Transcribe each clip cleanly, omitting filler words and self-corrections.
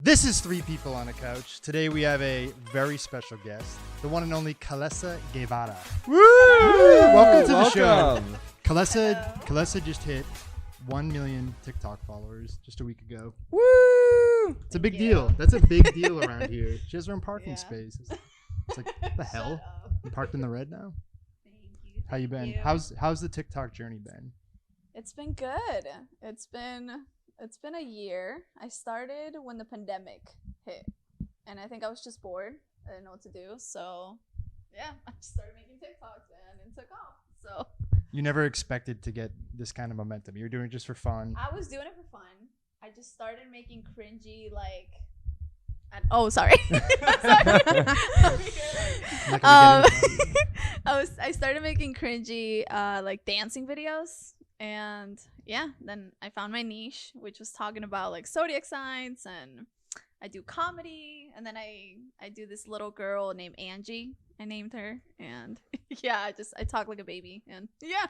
This is Three People on a Couch. Today we have a very special guest, the one and only Khalessa Guevara. Woo! Welcome to the show. Khalessa just hit 1 million TikTok followers just a week ago. Woo! It's a big deal. That's a big deal around here. She has her own parking space. It's like, what the hell? You parked in the red now? Thank you. How you been? How's the TikTok journey been? It's been good. It's been a year. I started when the pandemic hit, and I think I was just bored. I didn't know what to do, so yeah, I started making TikToks, and it took off. So You never expected to get this kind of momentum. You were doing it just for fun. I was doing it for fun. I just started making cringy sorry. I started making cringy like dancing videos, and yeah, then I found my niche, which was talking about like zodiac signs, and I do comedy, and then I do this little girl named Angie. I named her, and yeah, I talk like a baby, and yeah.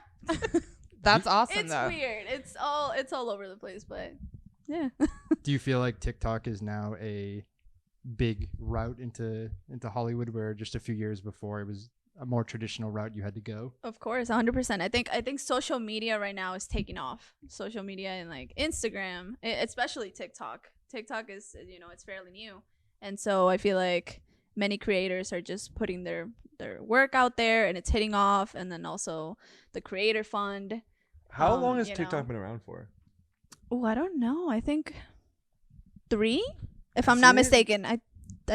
That's awesome. It's weird. It's all over the place, but yeah. Do you feel like TikTok is now a big route into Hollywood, where just a few years before it was a more traditional route you had to go? Of course, 100%. I think social media right now is taking off. Social media and like Instagram, especially TikTok. TikTok is, it's fairly new, and so I feel like many creators are just putting their work out there, and it's hitting off. And then also the creator fund. How long has TikTok been around for? Oh, I don't know. I think 3, if I'm not mistaken. I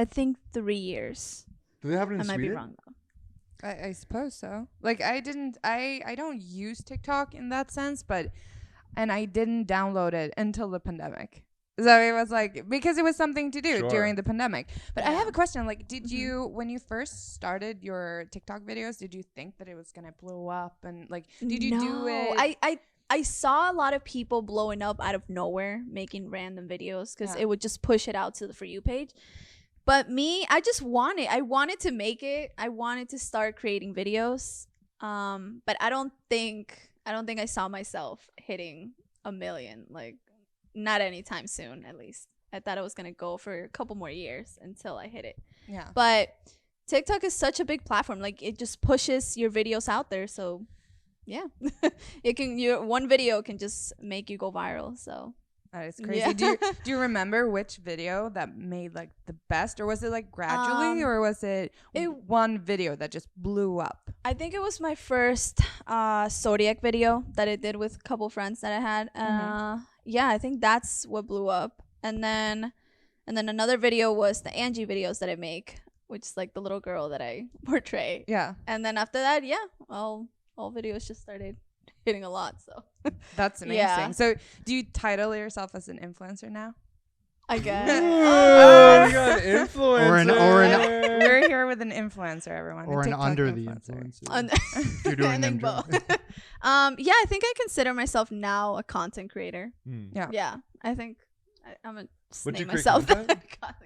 think 3 years. Do they have it in I might Sweden? be wrong though. I suppose so. Like I don't use TikTok in that sense, and I didn't download it until the pandemic. So it was like, because it was something to do during the pandemic. But I have a question. Like, did you, when you first started your TikTok videos, did you think that it was going to blow up? And like, did you do it? I saw a lot of people blowing up out of nowhere, making random videos, because it would just push it out to the For You page. But me, I wanted to make it. I wanted to start creating videos. But I don't think I saw myself hitting 1 million. Like, not anytime soon, at least. I thought it was going to go for a couple more years until I hit it. Yeah. But TikTok is such a big platform. Like, it just pushes your videos out there. So, yeah. One video can just make you go viral. So that is crazy. Yeah. Do you remember which video that made like the best, or was it like gradually, or was it one video that just blew up? I think it was my first zodiac video that I did with a couple friends that I had. Yeah, I think that's what blew up. And then another video was the Angie videos that I make, which is like the little girl that I portray. Yeah. And then after that, yeah, all videos just started hitting a lot. So that's amazing. Yeah. So do you title yourself as an influencer now? I guess. Oh, you got an influencer. We're here with an influencer, everyone. Or an under the influencer. You're doing them both. Yeah, I think I consider myself now a content creator. Yeah, I think I'm a name myself content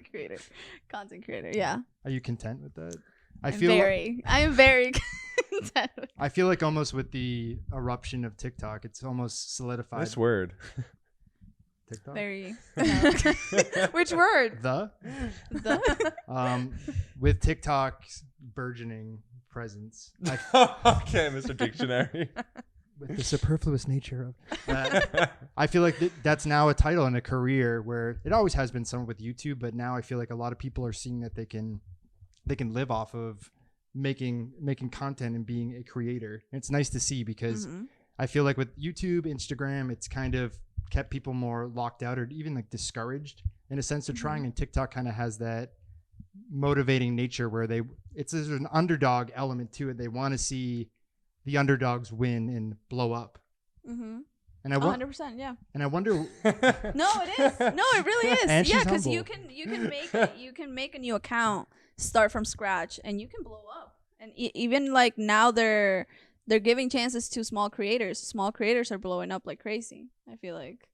creator. Yeah. Are you content with that? I am very content with I feel like almost with the eruption of TikTok, it's almost solidified. This word. TikTok? Very. Which word? The. With TikTok's burgeoning presence. Okay, Mr. Dictionary. With the superfluous nature of I feel like that's now a title and a career, where it always has been some with YouTube, but now I feel like a lot of people are seeing that they can live off of making content and being a creator. And it's nice to see, because I feel like with YouTube, Instagram, it's kind of kept people more locked out, or even like discouraged in a sense of trying. And TikTok kind of has that motivating nature where there's an underdog element to it. They want to see the underdogs win and blow up. And I 100%, yeah. And I wonder. No, it is. No, it really is. And yeah, because you can make a new account, start from scratch, and you can blow up. And even like now they're giving chances to small creators. Small creators are blowing up like crazy, I feel like.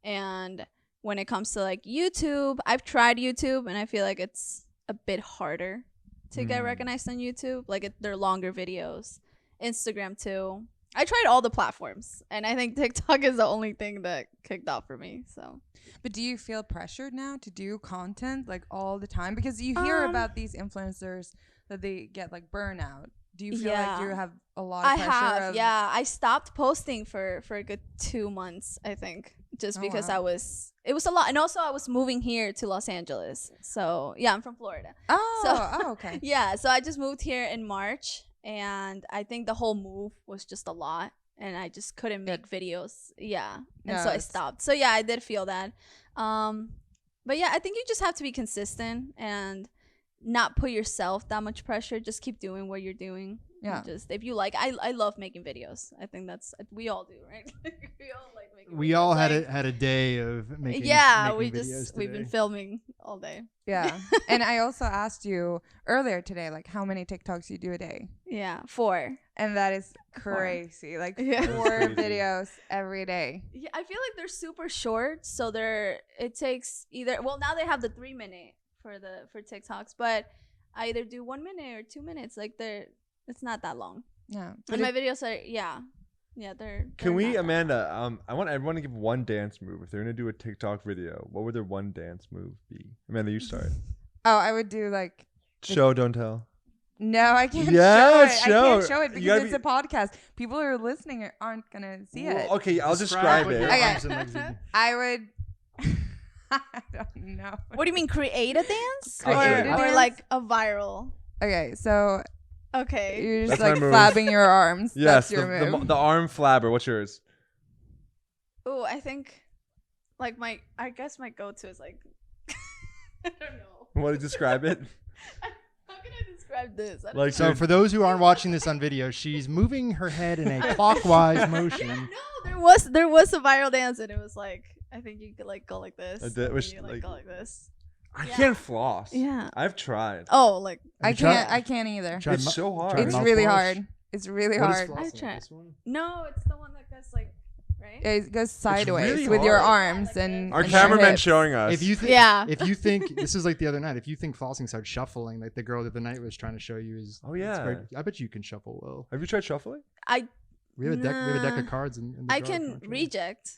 And when it comes to like YouTube, I've tried YouTube, and I feel like it's a bit harder to get recognized on YouTube. Like they're longer videos. Instagram too. I tried all the platforms, and I think TikTok is the only thing that kicked off for me. So, But do you feel pressured now to do content like all the time? Because you hear about these influencers that they get like burnout. Do you feel like you have a lot of pressure? I stopped posting for a good 2 months, I think, just because it was a lot. And also I was moving here to Los Angeles. So, yeah, I'm from Florida. Okay. Yeah, so I just moved here in March, and I think the whole move was just a lot, and I just couldn't make videos. Yeah. And so I stopped. So, yeah, I did feel that. But yeah, I think you just have to be consistent and not put yourself that much pressure. Just keep doing what you're doing. Yeah. Just if you like, I love making videos. I think we all do, right? We all like making. We all had a day of making. Yeah, making videos we've been filming all day. Yeah, and I also asked you earlier today, like how many TikToks you do a day. Yeah, 4. And that is crazy. 4. Like 4 videos every day. Yeah, I feel like they're super short, so it takes now they have the 3-minute for TikToks, but I either do 1 minute or 2 minutes. Like it's not that long. Yeah, and my videos are they're. Can we, Amanda? I want everyone to give one dance move. If they're gonna do a TikTok video, what would their one dance move be? Amanda, you start. Oh, I would do like. Show, don't tell. No, I can't show it. I can't show it because it's a podcast. People who are listening aren't gonna see it. Okay, I'll describe it. Okay. I would. I don't know. What do you mean, create a dance? Or like a viral? Okay, so. Okay. You're just like flapping your arms. Yes, that's your move. The arm flabber. What's yours? Oh, I think like I guess my go-to is like I don't know. Want to describe it? How can I describe this? So for those who aren't watching this on video, she's moving her head in a clockwise motion. No, there was a viral dance, and it was like I think you could like go like this. Go like this. I can't floss. Yeah. I've tried. Oh, like I can't either. It's so hard. It's really hard. It's really hard. I tried. No, it's the one that goes like, right? It goes sideways really with your hard. arms and our cameraman showing us. If you think this is like the other night, if you think flossing starts shuffling, like the girl the other night was trying to show you is. Oh yeah. I bet you can shuffle well. Have you tried shuffling? We have a deck of cards in the I can reject.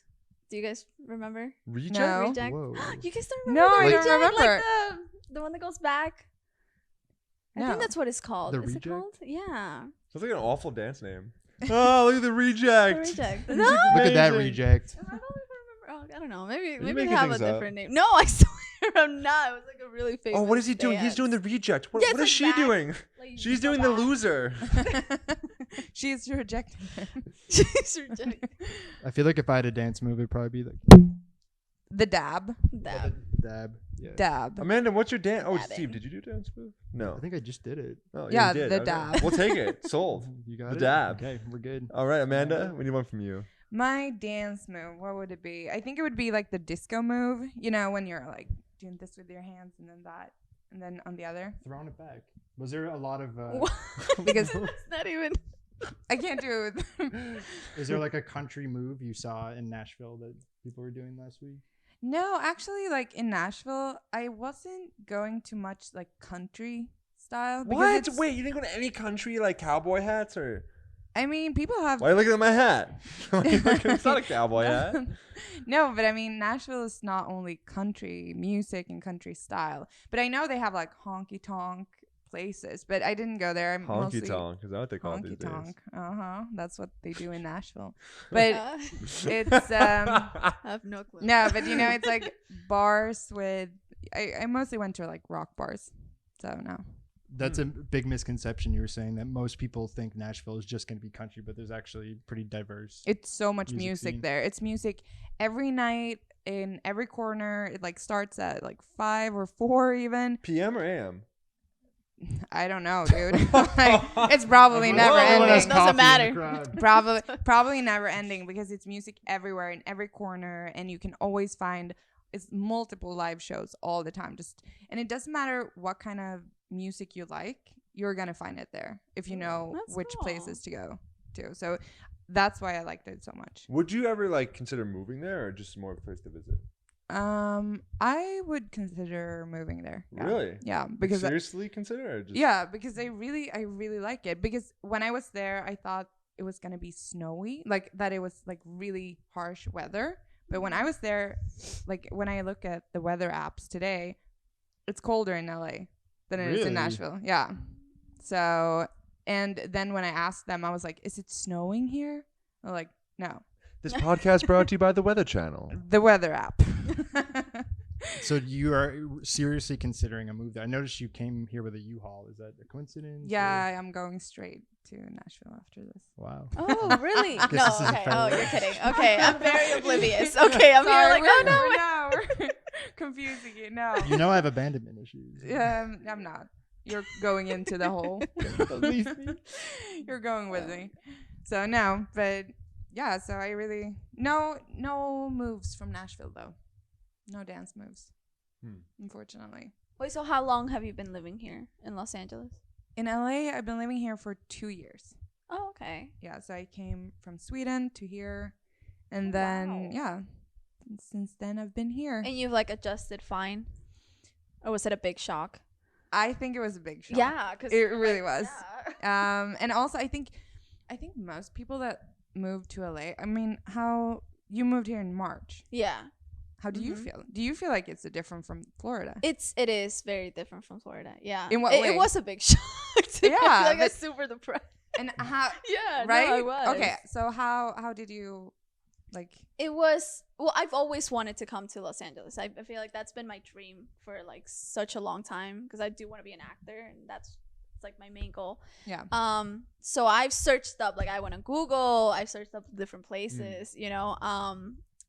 Do you guys remember? Reject? No. Reject? Whoa. You guys don't remember? No, I reject? don't remember. Like the one that goes back. I think that's what it's called. The Is reject? it called? Yeah. Sounds like an awful dance name. Oh, look at the reject. The reject. No. Look at that reject. I don't even remember. I don't know. Maybe making they have a things up. different name. No, I swear I'm not. It was like a really famous. Oh, what is he doing? dance. He's doing the reject. What, Yes, what is she exactly. doing? Like, She's go doing the back. loser. She's rejecting him. She's rejecting. I feel like if I had a dance move, it'd probably be like The dab. That. dab. Yeah. Dab. Amanda, what's your dance? Oh, Dabbing. Steve, did you do dance move? No. I think I just did it. Oh, Yeah, you did. the Okay. dab. We'll take it. Sold. You got The it. dab. Okay, we're good. All right, Amanda, we need one from you. My dance move, what would it be? I think it would be like the disco move. You know, when you're like doing this with your hands and then that, and then on the other. Throwing it back. Was there a lot of? Because It's not even. I can't do it with Is there like a country move you saw in Nashville that people were doing last week? No, actually, like in Nashville, I wasn't going to much like country style. What? Wait, you didn't go to any country like cowboy hats or? I mean, people have. Why are you looking at my hat? It's not a cowboy hat. No, but I mean, Nashville is not only country music and country style, but I know they have like honky tonk places. But I didn't go there. Honky tonk, is that what they call it these Honky tonk. days? That's what they do in Nashville. But it's I have no clue. no, but you know, it's like bars with. I mostly went to like rock bars, so no. That's a big misconception. You were saying that most people think Nashville is just going to be country, but there's actually pretty diverse. It's so much music music scene. there. It's music every night in every corner. It like starts at like 5 or 4 even. PM or AM? I don't know, dude. Like, it's probably never ending. Doesn't matter. Probably never ending because it's music everywhere in every corner, and you can always find it's multiple live shows all the time. And it doesn't matter what kind of music you like, you're gonna find it there if you know That's which cool. places to go to. So that's why I liked it so much. Would you ever like consider moving there or just more of a place to visit? I would consider moving there. Yeah. Really? Yeah, because seriously consider or just because I really like it. Because when I was there, I thought it was gonna be snowy, like that it was like really harsh weather. But when I was there, like when I look at the weather apps today, it's colder in LA than it is in Nashville. Yeah. So, and then when I asked them, I was like, "Is it snowing here?" They're like, "No." This podcast brought to you by the Weather Channel. The weather app. So you are seriously considering a move there. I noticed you came here with a U-Haul. Is that a coincidence? Yeah, I'm going straight to Nashville after this. Wow. Oh, really? No, this is okay. a Oh, fair- you're kidding. Okay, I'm very oblivious. Okay, I'm here like, oh no. we're confusing you. No. You know I have abandonment issues. I'm not. You're going into the hole. Leave me. You're going with me. So no, but yeah. So I really no moves from Nashville though. No dance moves, unfortunately. Wait, so how long have you been living here in Los Angeles? In LA, I've been living here for 2 years. Oh, okay. Yeah, so I came from Sweden to here, and then since then I've been here. And you've like adjusted fine, or was it a big shock? I think it was a big shock. Yeah, because it really was. Yeah. And also I think most people that moved to LA. I mean, how you moved here in March? Yeah. How do you feel? Do you feel like it's different from Florida? It is very different from Florida. Yeah. In what way? It was a big shock. To me. Yeah, Like I was super depressed. And how? Yeah. Right. No, I was. Okay. So how did you like? It was I've always wanted to come to Los Angeles. I feel like that's been my dream for like such a long time because I do want to be an actor and it's like my main goal. Yeah. So I've searched up, like I went on Google, I searched up different places, you know.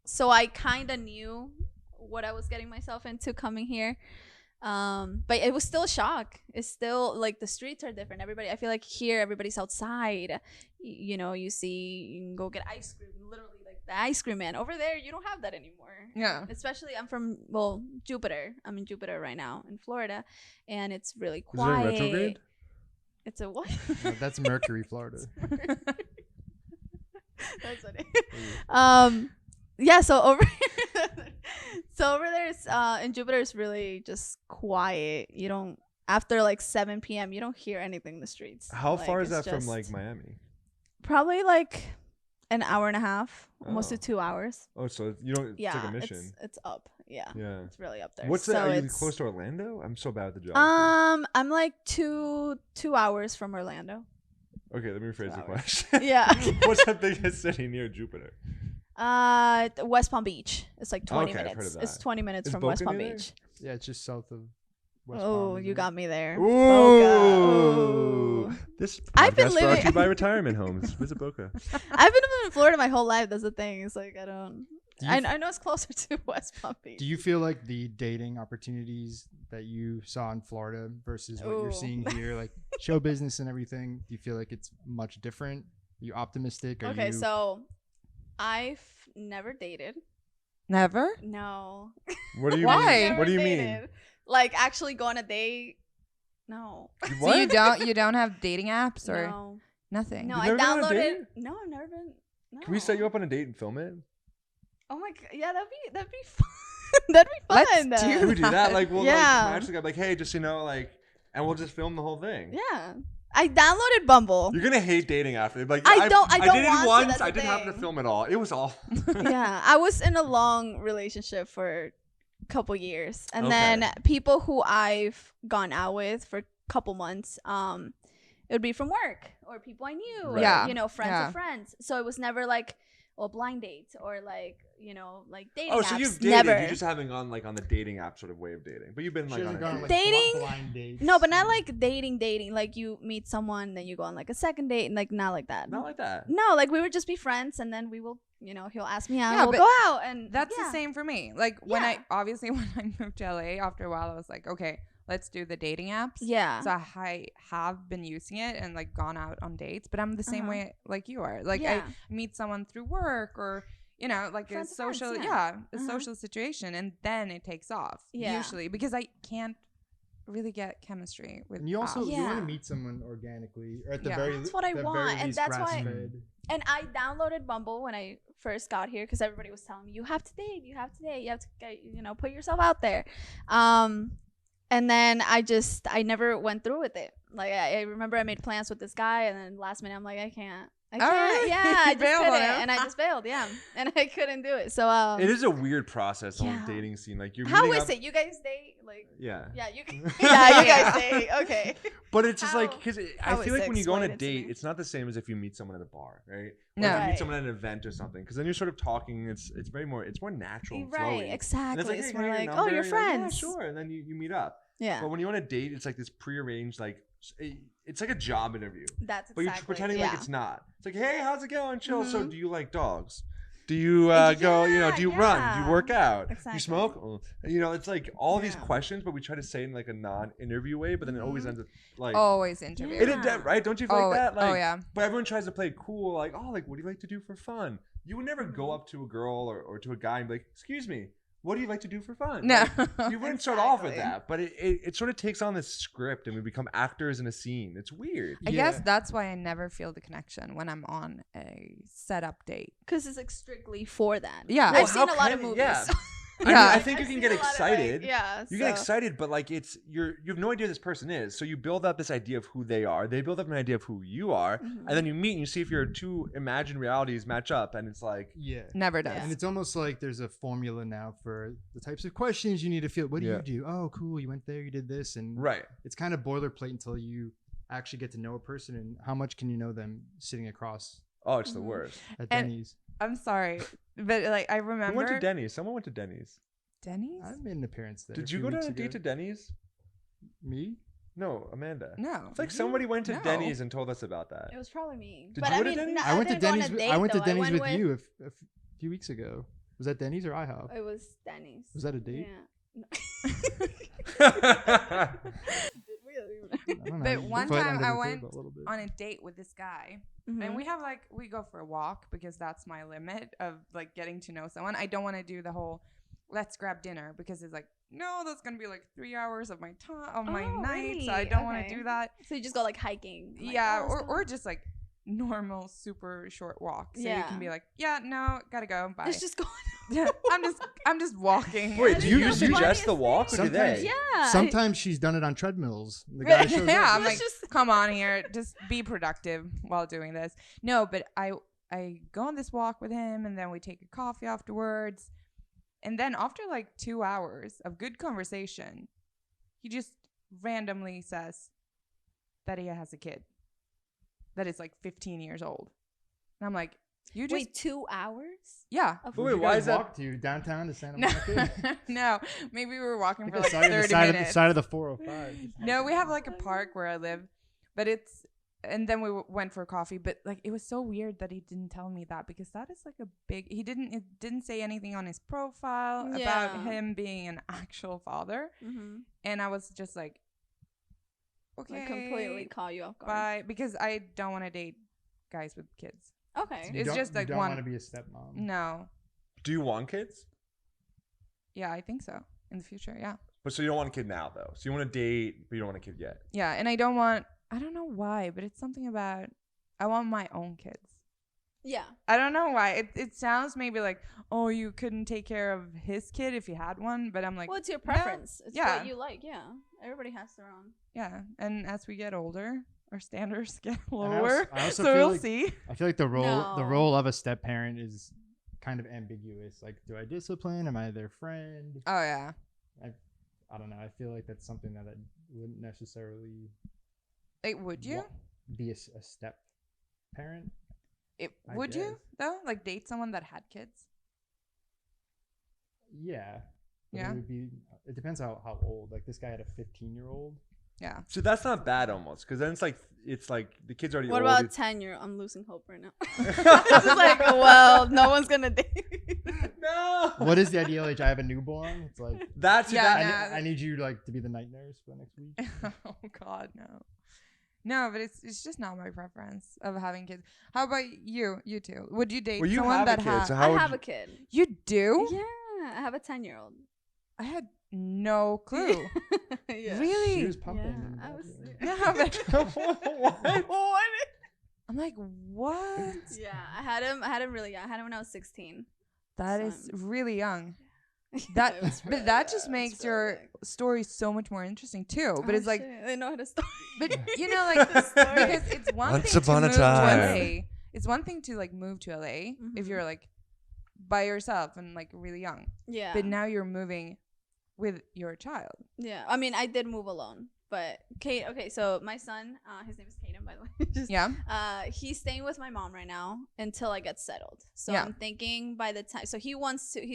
So I kind of knew what I was getting myself into coming here. But it was still a shock. It's still like the streets are different. I feel like here everybody's outside. You know, you can go get ice cream, literally like the ice cream man. Over there, you don't have that anymore. Yeah. Especially I'm from Jupiter. I'm in Jupiter right now in Florida, and it's really Is it quiet. in retrograde? It's a what? No, that's Mercury, Florida. That's funny. Yeah, so over there's in Jupiter it's really just quiet. You don't after like 7 p.m. you don't hear anything in the streets. How Like, far is it's that from just like Miami? Probably like an hour and a half, almost Oh. to 2 hours. Oh, so you don't. Yeah, it's like a mission. it's up. Yeah, Yeah. it's really up there. What's so that? Are you it's- close to Orlando? I'm so bad at the job. I'm like two hours from Orlando. Okay, let me rephrase the 2 hours. question. Yeah. What's the biggest city near Jupiter? West Palm Beach. It's like 20 Okay, I've heard minutes. of It's that. 20 minutes Is from Boca West Palm near there? Beach. Yeah, it's just south of West Oh, Palm, you isn't got it? me there. Ooh. Boca. Ooh. This I've been podcast brought to living- you by retirement homes. Visit Boca. I've been living in Florida my whole life. That's the thing. It's like I don't. Do you I know it's closer to West Palm Beach. Do you feel like the dating opportunities that you saw in Florida versus what you're Ooh. seeing here, like show business and everything, do you feel like it's much different? Are you optimistic? Are Okay, you... so I've never dated. Never. No. What do you Why? mean? What do you Never mean? dated. Like actually go on a date? No. So you don't have dating apps or No. nothing? No, You've I never been on a downloaded. date? No, I've never been. No. Can we set you up on a date and film it? Oh my god, yeah, that'd be fun. That'd be fun. Let's do Can we do that? Like, we'll Yeah. like actually like, hey, just so you know, like, and we'll just film the whole thing. Yeah. I downloaded Bumble. You're gonna hate dating after. Like, I don't did want it to, once. that's the I didn't happen to thing. film it all. It was all. Yeah, I was in a long relationship for a couple years, and Okay. then people who I've gone out with for a couple months, it would be from work or people I knew, or, Right. you know, friends Yeah. of friends. So it was never like, well, blind dates or like, you know, like dating Oh, apps. so you've dated. Never. You just haven't gone like on the dating app sort of way of dating, but you've been She like on hasn't a gone on, date. like, Dating? blind dates. No, but not like dating. Like you meet someone, then you go on like a second date, and like not like that. Not like that. No, like we would just be friends, and then we will, you know, he'll ask me out, Yeah, we'll but go out, and That's yeah. the same for me. Like when Yeah. when I moved to LA, after a while I was like, okay, let's do the dating apps. Yeah. So I have been using it and like gone out on dates, but I'm the same Uh-huh. way like you are. Like Yeah. I meet someone through work or you know, like Friends a of friends, social, yeah. a Uh-huh. social situation, and then it takes off. Yeah. Usually because I can't really get chemistry with. And you also apps. you want Yeah. to meet someone organically, or at the Yeah. very That's what I the want, very and least that's why- grass-fed. And I downloaded Bumble when I first got here because everybody was telling me you have to date, you have to get, you know, put yourself out there. And then I never went through with it. Like I remember I made plans with this guy, and then last minute I'm like I I can't. Yeah, I just bailed on couldn't, him. and I just bailed. Yeah, and I couldn't do it. So It is a weird process, the yeah. whole dating scene. Like you're how meeting is up- it? You guys date like? Yeah. Yeah, you. Yeah, you guys date. Okay. But it's just How- like because I how feel is like it? when you go on a Explain it to date, me. it's not the same as if you meet someone at a bar, right? Or No. if you Right. meet someone at an event or something, because then you're sort of talking. It's more natural and Right. flowy. Exactly. And it's like, It's hey, more can I like, get oh, your you're number? And like, friends. yeah, sure. And then you meet up. Yeah. But when you want to date, it's like this prearranged, like it's like a job interview. That's But exactly. you're pretending yeah. like it's not. It's like, hey, how's it going? Chill. So Mhm. do you like dogs? Do you go, do you run? Do you work out? Exactly. You smoke? Oh. It's like all these Yeah. questions, but we try to say it in like a non-interview way, but then it always Mhm. ends up like, Always interview. Yeah. right? Don't you feel like that? Like, oh yeah. But everyone tries to play it cool, like, oh, like, what do you like to do for fun? You would never go up to a girl or to a guy and be like, excuse me, what do you like to do for fun? No. Like, you wouldn't start off with Exactly. that, but it sort of takes on this script and we become actors in a scene. It's weird. I guess that's why I never feel the connection when I'm on a setup date. Because it's like strictly for that. Yeah. I've Well, seen a lot of can- movies. yeah. I, Yeah. mean, I Like, think you I've can seen get a lot of, like, excited. yeah. You get excited, but like you have no idea who this person is. So you build up this idea of who they are. They build up an idea of who you are, Mhm. and then you meet and you see if your two imagined realities match up, and it's like, Yeah. Never does. Yeah. And it's almost like there's a formula now for the types of questions you need to feel. What do Yeah. you do? Oh, cool. You went there, you did this. And right. it's kind of boilerplate until you actually get to know a person. And how much can you know them sitting across Oh, it's the Mhm. worst. at And- Denny's? I'm sorry, but like I Who remember went to Denny's? Someone went to Denny's. Denny's. I made an appearance there. Did a you few go to weeks a date to ago. Denny's? Me? No, Amanda. No. It's like somebody went to No. Denny's and told us about that. It was probably me. Did but you I go to mean, Denny's? no, I went to didn't go on a Denny's. date, I went to though. Denny's with went you a few weeks ago. Was that Denny's or IHOP? It was Denny's. Was that a date? Yeah. I don't know. But You one put it time under I the went table a little bit. on a date with this guy, Mhm. and we go for a walk because that's my limit of like getting to know someone. I don't want to do the whole let's grab dinner because it's like no, that's gonna be like 3 hours of my time of my Oh, night, so I really? don't want Okay. to do that. So you just go like hiking. Like, Yeah, oh, let's go. or just like normal super short walk. So you Yeah. can be like, yeah, no, gotta go, bye. It's just going. Yeah, I'm just walking. Wait, That do is you the suggest the funniest walk or do thing. they? Yeah. Sometimes she's done it on treadmills. The guy shows Yeah, up. I'm like, Let's just- come on here, just be productive while doing this. No, but I go on this walk with him, and then we take a coffee afterwards, and then after like 2 hours of good conversation, he just randomly says that he has a kid that is like 15 years old, and I'm like, you just Wait, 2 hours? yeah. Of But Where'd wait, you why guys is that? walk to downtown to Santa No, Monica? no, maybe we were walking for I like think I saw you on 30 the side of minutes. the side of the 405. No, we have like a park where I live, but and then we went for coffee, but like it was so weird that he didn't tell me that because that is like a big, it didn't say anything on his profile about Yeah. him being an actual father. Mm-hmm. And I was just like, okay, Like completely call you off guard. bye, because I don't want to date guys with kids. Okay. It's just like you don't one- want to be a stepmom. No. Do you want kids? Yeah, I think so in the future. Yeah. But so you don't want a kid now though. So you want to date, but you don't want a kid yet. Yeah. And I don't know why, but it's something about, I want my own kids. Yeah. I don't know why. It sounds maybe like, oh, you couldn't take care of his kid if you had one, but I'm like, Well, it's your preference. It's yeah. what you like. Yeah. Everybody has their own. yeah. And as we get older, our standards get And lower. I also So feel we'll like- see. I feel like the No. role of a step parent is kind of ambiguous. Like, do I discipline? Am I their friend? Oh yeah. I don't know. I feel like that's something that I wouldn't necessarily Like, would you? be a step parent. I Would you guess. though? Like date someone that had kids? Yeah. But Yeah. It depends how old. Like this guy had a 15-year-old. Yeah. So that's not bad almost, because then it's like the kid's already What old. about 10-year? I'm losing hope right now. It's just like, well, no one's gonna date. No. What is the ideal age? I have a newborn. It's like That's Yeah, that. nah. I need you like to be the night nurse for the next week. Oh God, no. No, but it's just not my preference of having kids. How about you? You two? Would you date Well, you someone have a that kid, had? so how I would have you- a kid. You do? Yeah, I have a 10-year-old. I had no clue. Yeah. Really? She was pumping. in Yeah, I the was. bathroom. No, but What? I'm like, what? Yeah, I had him really young. I had him when I was 16. That is Son. really young. It That, was but really that just young. makes It's your really young. story so much more interesting too. But Oh, it's like, shit. They know how to story. but you know, like The story. because it's one Once thing upon to a move time. away. it's one thing to like move to LA if you're like by yourself and like really young. Yeah. But now you're moving with your child. Yeah. I mean, I did move alone, but Kate. Okay, so my son, his name is Kaden, by the way. He's staying with my mom right now until I get settled. So I'm thinking by the time. So he's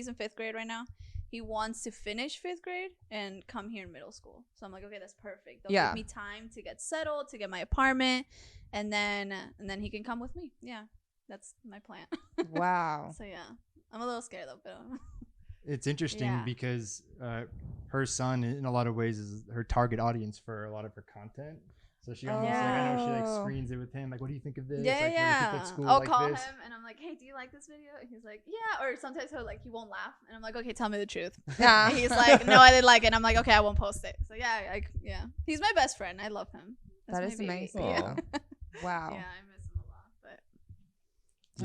in 5th grade right now. He wants to finish 5th grade and come here in middle school. So I'm like, okay, that's perfect. They'll give me time to get settled, to get my apartment, and then he can come with me. Yeah, that's my plan. Wow. So yeah, I'm a little scared though, but it's interesting because her son, in a lot of ways, is her target audience for a lot of her content. So she almost like, I know she like screens it with him. Like, what do you think of this? Yeah, like, yeah. I'll call him and I'm like, hey, do you like this video? And he's like, yeah. Or sometimes he won't laugh, and I'm like, okay, tell me the truth. And he's like, no, I didn't like it. And I'm like, okay, I won't post it. So yeah, he's my best friend. I love him. That is amazing. Yeah. Wow. Yeah, I miss him a lot, but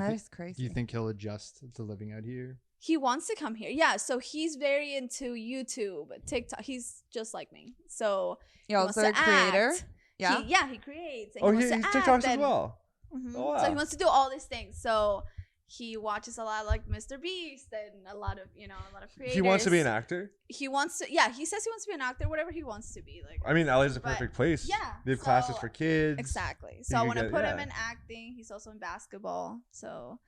that is crazy. Do you think he'll adjust to living out here? He wants to come here. Yeah, so he's very into YouTube, TikTok. He's just like me. So he also a creator. Yeah. He creates. And he's TikToks as well. Mm-hmm. Oh, wow. So he wants to do all these things. So he watches a lot like Mr. Beast and a lot of creators. He wants to be an actor? He wants to, he says he wants to be an actor, whatever he wants to be. Like, I mean, LA's a perfect place. Yeah. They have classes for kids. Exactly. So I want to put him in acting. He's also in basketball. So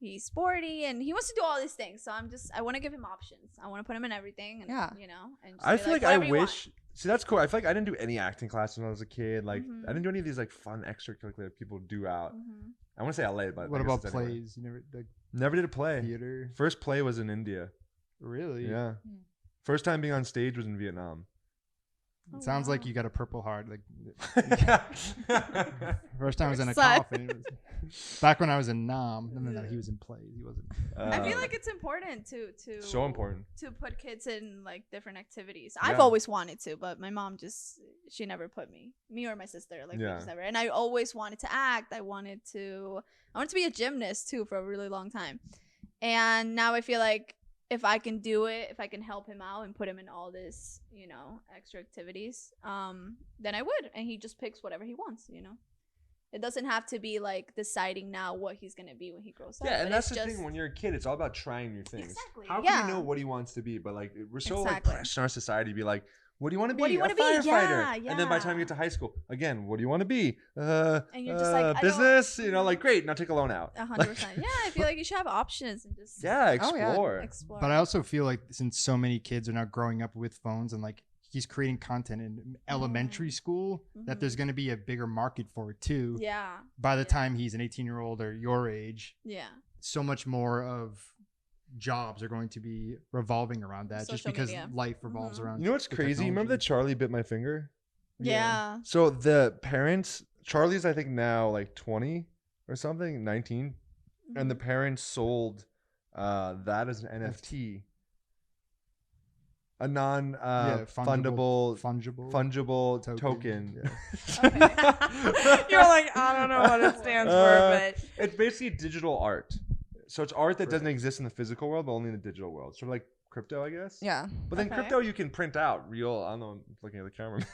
he's sporty and he wants to do all these things. So I want to give him options. I want to put him in everything. And, and I feel like I wish. See, that's cool. I feel like I didn't do any acting classes when I was a kid. Like, I didn't do any of these like fun extracurricular that people do out. I want to say LA, but what about plays? You never did a play. Theater. First play was in India. Really? Yeah. First time being on stage was in Vietnam. It sounds like you got a Purple Heart. Like first time I was in a coffin. Back when I was in Nam. No, he was in plays. He wasn't. I feel like it's important to so important to put kids in like different activities. I've always wanted to, but my mom she never put me or my sister we just never. And I always wanted to act. I wanted to be a gymnast too for a really long time. And now I feel like if I can do it, if I can help him out and put him in all this, extra activities, then I would. And he just picks whatever he wants, It doesn't have to be like deciding now what he's going to be when he grows up. Yeah, and that's the thing. When you're a kid, it's all about trying new things. Exactly. How can you know what he wants to be? But like, we're so like pressed in our society to be like, what do you want to be? A firefighter. Yeah. And then by the time you get to high school, again, what do you want to be? And you're just like, business, like, great, now take a loan out. 100%. Yeah, I feel like you should have options and just explore. But I also feel like since so many kids are now growing up with phones and like he's creating content in elementary school, that there's going to be a bigger market for it too. Yeah. By the time he's an 18-year-old or your age. Yeah. So much more of jobs are going to be revolving around that just because life revolves around. You know what's crazy? You remember that Charlie bit my finger? Yeah. So the parents, Charlie's I think now like 20 or something, 19, and the parents sold that as an NFT, a fungible token. Yeah. You're like, I don't know what it stands for, but it's basically digital art. So it's art that doesn't exist in the physical world, but only in the digital world. Sort of like crypto, I guess. Yeah. But then crypto, you can print out real. I don't know. I'm looking at the camera.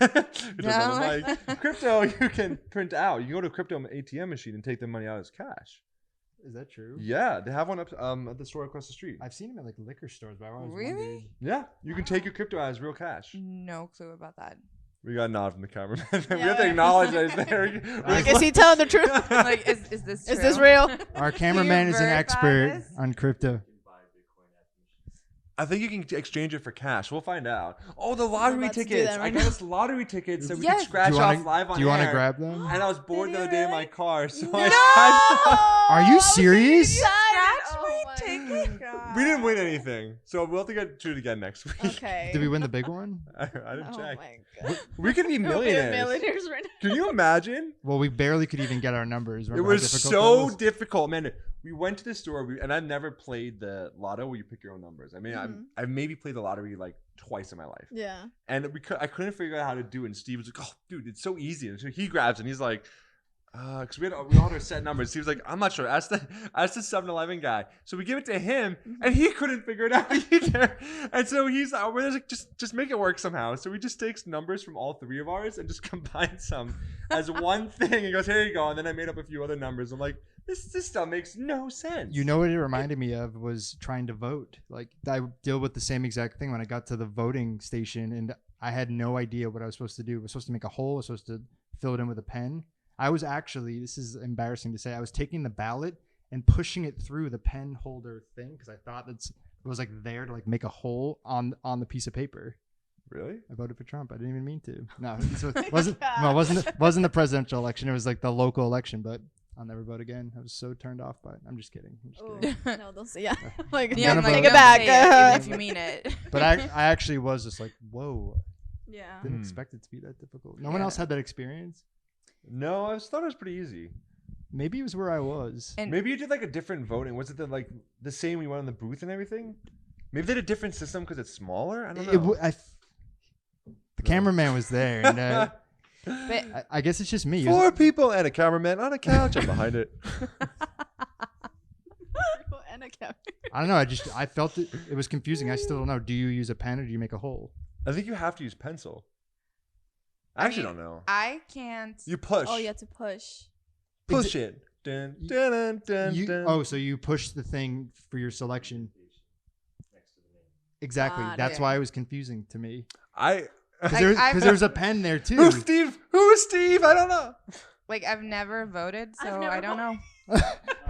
Like crypto, you can print out. You can go to a crypto ATM machine and take the money out as cash. Is that true? Yeah, they have one up at the store across the street. I've seen them at like liquor stores, but I always really? wondered. Yeah, you can take your crypto out as real cash. No clue about that. We got a nod from the cameraman. We have to acknowledge that he's there. Like, is he telling the truth? Like, is this true? Is this real? Our cameraman is an expert on crypto. I think you can exchange it for cash. We'll find out. Oh, the lottery tickets. I got us lottery tickets that we could scratch off live on air. Do you want to grab them? And I was bored the other day in my car, so Are you serious? We didn't win anything, so we'll have to do it again next week. Okay. Did we win the big one? I didn't check. My God. We could be millionaires. Right now. Can you imagine? Well, we barely could even get our numbers. It was so difficult, man. We went to the store, and I've never played the lotto where you pick your own numbers. I mean, I've maybe played the lottery like twice in my life. Yeah. And I couldn't figure out how to do it. And Steve was like, "Oh, dude, it's so easy." And so he grabs it and he's like, because we all had our set numbers. He was like, "I'm not sure." Ask the 7-Eleven guy. So we give it to him, and he couldn't figure it out either. And so he's we're like, just make it work somehow. So we just takes numbers from all three of ours and just combines them as one thing. He goes, "Here you go." And then I made up a few other numbers. I'm like, This stuff makes no sense. You know what it reminded me of was trying to vote. Like I deal with the same exact thing when I got to the voting station and I had no idea what I was supposed to do. I was supposed to make a hole. I was supposed to fill it in with a pen. I was actually, this is embarrassing to say, I was taking the ballot and pushing it through the pen holder thing because I thought it was like there to like make a hole on the piece of paper. Really? I voted for Trump. I didn't even mean to. No, it wasn't the presidential election. It was like the local election, but I'll never vote again. I was so turned off by it. I'm just kidding. No, don't say yeah. Like, Yeah, None of like, us- take it back even if you mean it. But I actually was just like, whoa. yeah. Didn't expect it to be that difficult. No one else had that experience. No, I thought it was pretty easy. Maybe it was where I was. And Maybe you did like a different voting. Was it the same when you went in the booth and everything? Maybe they had a different system because it's smaller. I don't know. The cameraman was there, and but I guess it's just me. 4 people and a cameraman on a couch. I'm behind it. And a camera. I don't know. I felt it. It was confusing. I still don't know. Do you use a pen or do you make a hole? I think you have to use pencil. I actually don't know. I can't. You push. Oh, you have to push. Push it. Dun, dun, dun, dun, dun. Oh, so you push the thing for your selection. Exactly. Got That's it. why it was confusing to me. I. Because there was a pen there too. Who's Steve? Who is Steve? I don't know. Like I've never voted, so I've never I don't know.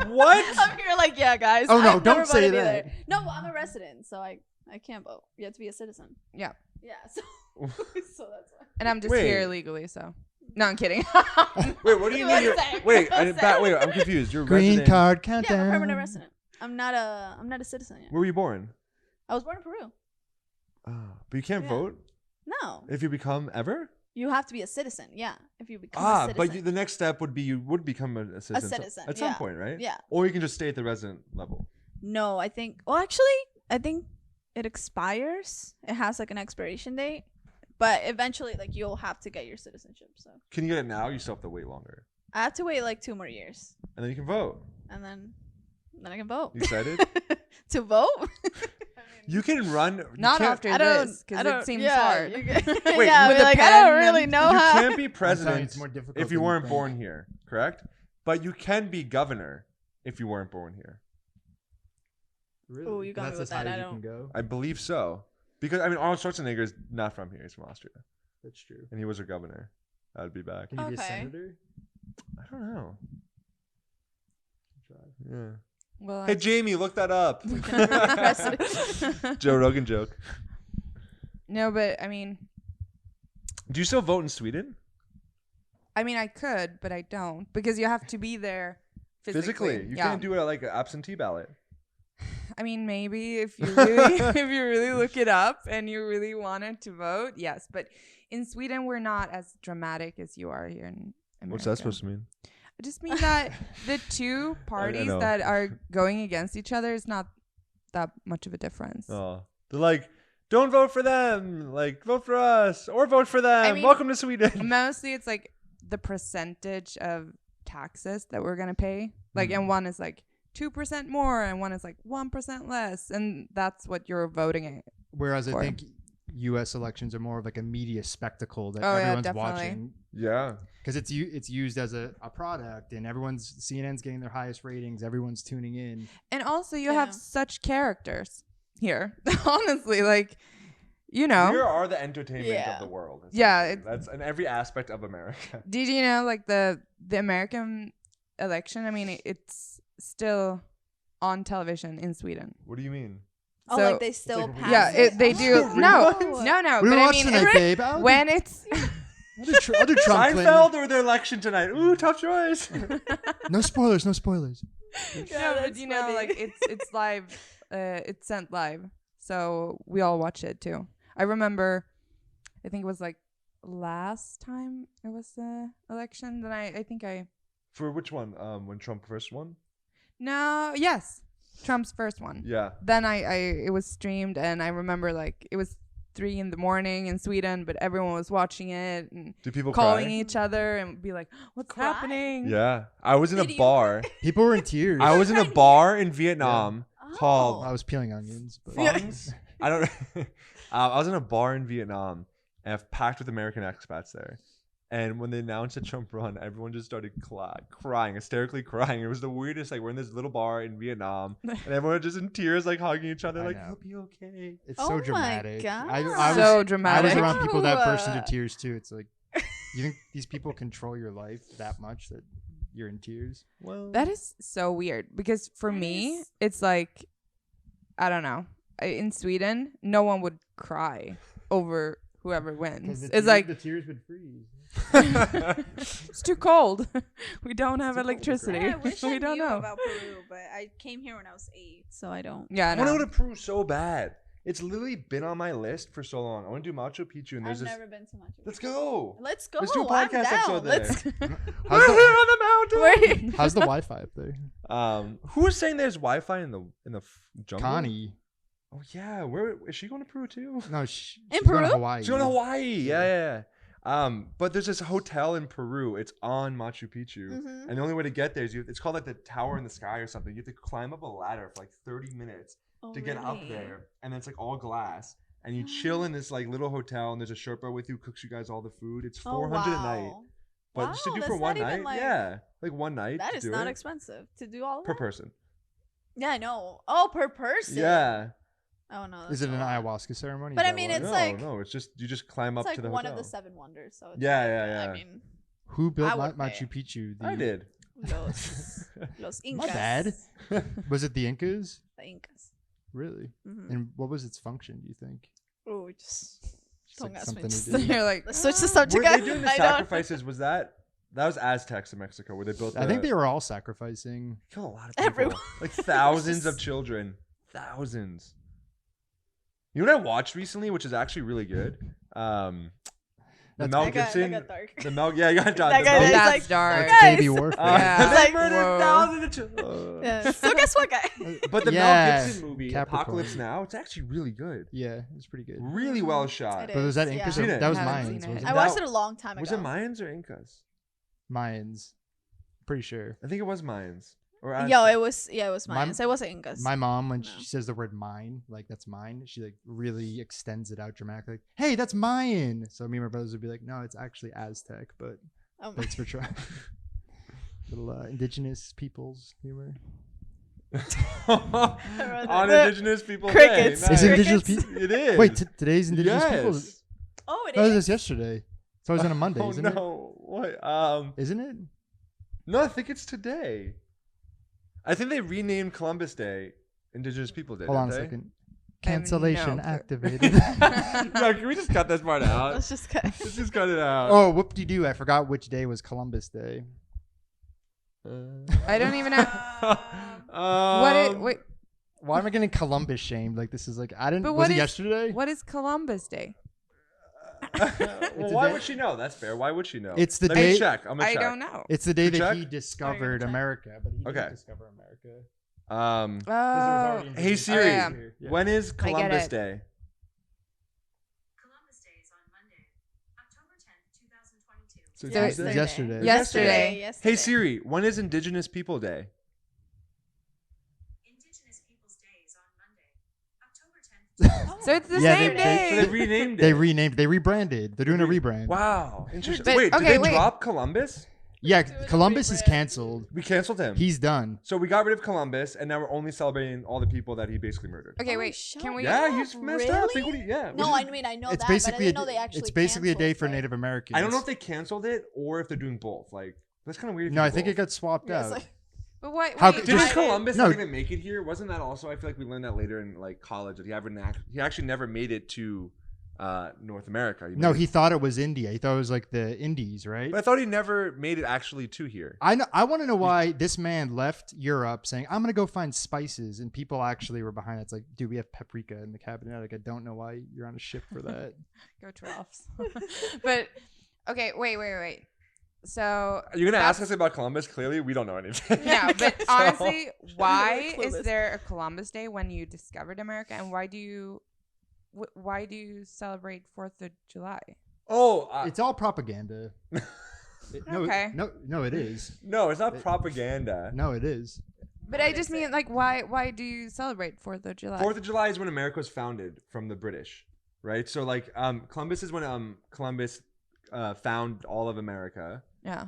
What? I'm here like, yeah, guys. Oh, no, I've don't never say voted that. either. No, I'm a resident, so I can't vote. You have to be a citizen. Yeah, Yeah, so that's why. and I'm just Wait. here illegally, so. No, I'm kidding. Wait, what do you mean? Wait, I'm confused. You're a Green resident. card Yeah, I'm countdown. a permanent resident. I'm not a citizen yet. Where were you born? I was born in Peru. But you can't Yeah. vote No, if you become ever. you have to be a citizen. Yeah, if you become a But citizen. the next step would be you would become a citizen. citizen, at some yeah. point, right? Yeah. Or you can just stay at the resident level. No, I think. Well, actually, I think it expires. It has like an expiration date, but eventually, like you'll have to get your citizenship. So Can you get it now? You still have to wait longer, I have to wait like 2 more years, and then you can vote. and then I can vote. You excited? To vote? You can run. You Not can't- after this, because it seems hard. Wait, yeah, with I'll be the like, I pen don't really and- know You how. can't be I'm telling you, president it's more difficult if you than weren't think. born here, correct? But you can be governor if you weren't born here. Really? Ooh, you got me That's with as high that. as I you can go. I believe so. Because I mean, Arnold Schwarzenegger is not from here; he's from Austria, That's true. and he was a governor. I'd be back. Can you be a Okay. senator? I don't know. Yeah. Well, Hey Jamie, look that up. President. Joe Rogan joke. no, but I mean, Do you still vote in Sweden? I could, but I don't because you have to be there physically. You Yeah. can't do it like an absentee ballot. I mean, maybe if you really, if you really look it up and you really wanted to vote, yes. But in Sweden, we're not as dramatic as you are here in America. What's that supposed to mean? I just mean that the two parties know. that are going against each other is not that much of a difference. Oh, they're like, don't vote for them. Like, vote for us or vote for them. I mean- Welcome to Sweden. Mostly, it's like the percentage of taxes that we're gonna pay. Like, and one is like 2% more, and one is like 1% less, and that's what you're voting at. Whereas I For- think U.S. elections are more of like a media spectacle that Oh, yeah, everyone's definitely. watching Yeah. because it's used as a product, and CNN's getting their highest ratings. Everyone's tuning in. And also, you Yeah. have such characters here. Honestly, like, you We know, are the entertainment Yeah. of the world. Yeah, essentially. That's in every aspect of America. did you know like the American election? I mean, it's still on television in Sweden. What do you mean? Oh, So- like they still like pass Yeah, it. they do. Oh. No. We But I watched mean, tonight, babe. when it's I'll do Trump Seinfeld Clinton. or the election tonight? Ooh, tough choice. No spoilers. No spoilers. Yeah, no, but that's you know, funny. like it's live. It's sent live, so we all watch it too. I remember, I think it was like last time it was the election. Then I think I For which one? When Trump first won? yes, Trump's first one. Yeah. Then it was streamed, and I remember like it was 3 a.m. in Sweden, but everyone was watching it and Do people calling cry? each other and be like, "What's Cry? happening?" Yeah. I was in a Did you- bar. People were in tears. I was in a bar in Vietnam Oh. called I was peeling onions. But Fungs. I don't. I was in a bar in Vietnam, and I've packed with American expats there, And when they announced that Trump won, everyone just started crying, hysterically crying. It was the weirdest. Like, we're in this little bar in Vietnam, and everyone just in tears, like hugging each other, like, "You'll be okay." It's Oh so my dramatic. God. So I dramatic. was around people that burst into Wow. tears too. It's like, you think these people control your life that much that you're in tears? Well, That is so weird because for That me, is- it's like, I don't know. In Sweden, no one would cry over whoever wins. It's like, the tears would freeze. it's too cold. We don't have Too cold to electricity. Yeah, I wish We I don't knew know. about Peru, but I came here when I was 8, so I don't. Yeah, I I want to know. go to Peru so bad. It's literally been on my list for so long. I want to do Machu Picchu, and there's I've this. never been to Machu Picchu. Let's go. Let's go. Let's do a I'm podcast down. episode there. Let's. How's the, on the mountain. how's the Wi-Fi up there? Who was saying there's Wi-Fi in the jungle? Connie. Oh yeah, where is she going to Peru too? No, In she's going to Peru? Hawaii. She's going to Hawaii. Yeah. But there's this hotel in Peru. It's on Machu Picchu, Mhm. and the only way to get there is it's called like the Tower in the Sky or something. You have to climb up a ladder for like 30 minutes Oh, to get up really? there, and it's like all glass. And you chill in this like little hotel, and there's a Sherpa with you, cooks you guys all the food. It's Oh, $400 a night, wow. but just to Wow, do that's for one not night, even, like- yeah, like one night. That to is do not it expensive to do all of per that. person. Yeah, I know. Oh, per person. Yeah. Oh no. Is that's it a an lot. ayahuasca ceremony? But Is I that mean, why? it's no, like- no, it's just you just climb It's up like to the one hotel. of the 7 wonders. So it's Yeah, like, yeah, yeah. I mean, Who built I would Machu pay. Picchu? I did. los Incas. My bad. Was it the Incas? The Incas. Really? Mm-hmm. And what was its function, do you think? Oh, just Just don't like ask me. something Just- he did? You're like, Let's switch the "Ah." subject. Were they doing the I don't- sacrifices? That was Aztecs in Mexico where they built. I think they were all sacrificing. kill a lot of people. Everyone. Like thousands of children. Thousands. You know what I watched recently, which is actually really good? The That's- Mel That got Gibson. dark. The Mel, yeah, you got That the guy Mel, is That's like, dark. That's guys. baby warfare. Yeah. they Like, murdered whoa. thousands of children. Yeah. So guess what, guy? But the Yeah, Mel Gibson movie, Capricorn. Apocalypse Now, it's actually really good. Yeah, it's pretty good. Really well shot. It But was that is, Incas? yeah. Or, Seen it. that was Haven't Mayans. seen it. Wasn't I it? watched it a long time ago. Was it Mayans or Incas? Mayans. Pretty sure. I think it was Mayans. Or Yo, Aztec. it was My- Mayans. It wasn't Incas. My mom, when No. she says the word mine, like that's mine, she like really extends it out dramatically. Like, hey, that's Mayan. So me and my brothers would be like, no, it's actually Aztec, but Oh my- thanks for trying. Little indigenous peoples humor. On The Indigenous People crickets. Day. Is Nice. indigenous Crickets. people? It is. Wait, today's indigenous people. Yes. Oh, it That was is. just yesterday. So it was on a Monday, Oh isn't no! What? it? Isn't it? No, I think it's today. I think they renamed Columbus Day Indigenous People Day. Hold on a didn't they? second. I have Cancellation no clue. activated. No, can we just cut this part out? Let's just cut. Let's just cut it out. Oh, whoop-de-doo. I forgot which day was Columbus Day. I don't even know. Wait, Why am I getting Columbus shamed? Like, this is like, I didn't, But was what it is- yesterday? what is Columbus Day? Well, a why day- would she know? That's fair. Why would she know? It's the Let day- me check. I'm gonna I check. don't know. It's the day You that check? he discovered check? America, but he Okay. didn't discover America. Um, Oh, hey Siri, yeah. when is I get Columbus it. Day? Columbus Day is on Monday, October 10th, 2022. So So Tuesday? It's yesterday. Yesterday. Hey Siri, when is Indigenous People Day? Indigenous Peoples Day is on Monday, October 10th. so it's the Yeah, same they- day. So they renamed it. They renamed, they rebranded. They're doing a rebrand. Wow, interesting. But- wait, okay, did they wait. drop Columbus? Yeah, Doing a Columbus is rebrand. canceled. We canceled him. He's done. So we got rid of Columbus, and now we're only celebrating all the people that he basically murdered. Okay, Oh, wait. shut Can we? Yeah, he's messed up. Think what Really? he, yeah. No, which is- I mean I know It's that, but I basically didn't know they actually. it's basically a day canceled, for like- Native Americans. I don't know if they canceled it or if they're doing both. Like that's kind of weird. if No, you I do think it both. got swapped Yeah, it's out. like- But what? How wait, could- Didn't Just- Columbus no. not even make it here? Wasn't that also? I feel like we learned that later in like college that he actually never made it to North America. No, made it- he thought it was India. He thought it was like the Indies, right? But I thought he never made it actually to here. I know. I want to know why this man left Europe saying, "I'm gonna go find spices," and people actually were behind it. It's like, dude, we have paprika in the cabinet. Like, I don't know why you're on a ship for that. Go 12s. But okay, wait. So You're gonna ask that's- us about Columbus? Clearly, we don't know anything. Yeah, but So- honestly, why Clueless. is there a Columbus Day when you discovered America, and why do you celebrate 4th of July? oh, It's all propaganda. No, Okay. no, it is. no, it's not propaganda. No, it is. But I just mean like why do you celebrate 4th of July? 4th of July is when America was founded from the British, right? So like Columbus is when Columbus found all of America. Yeah.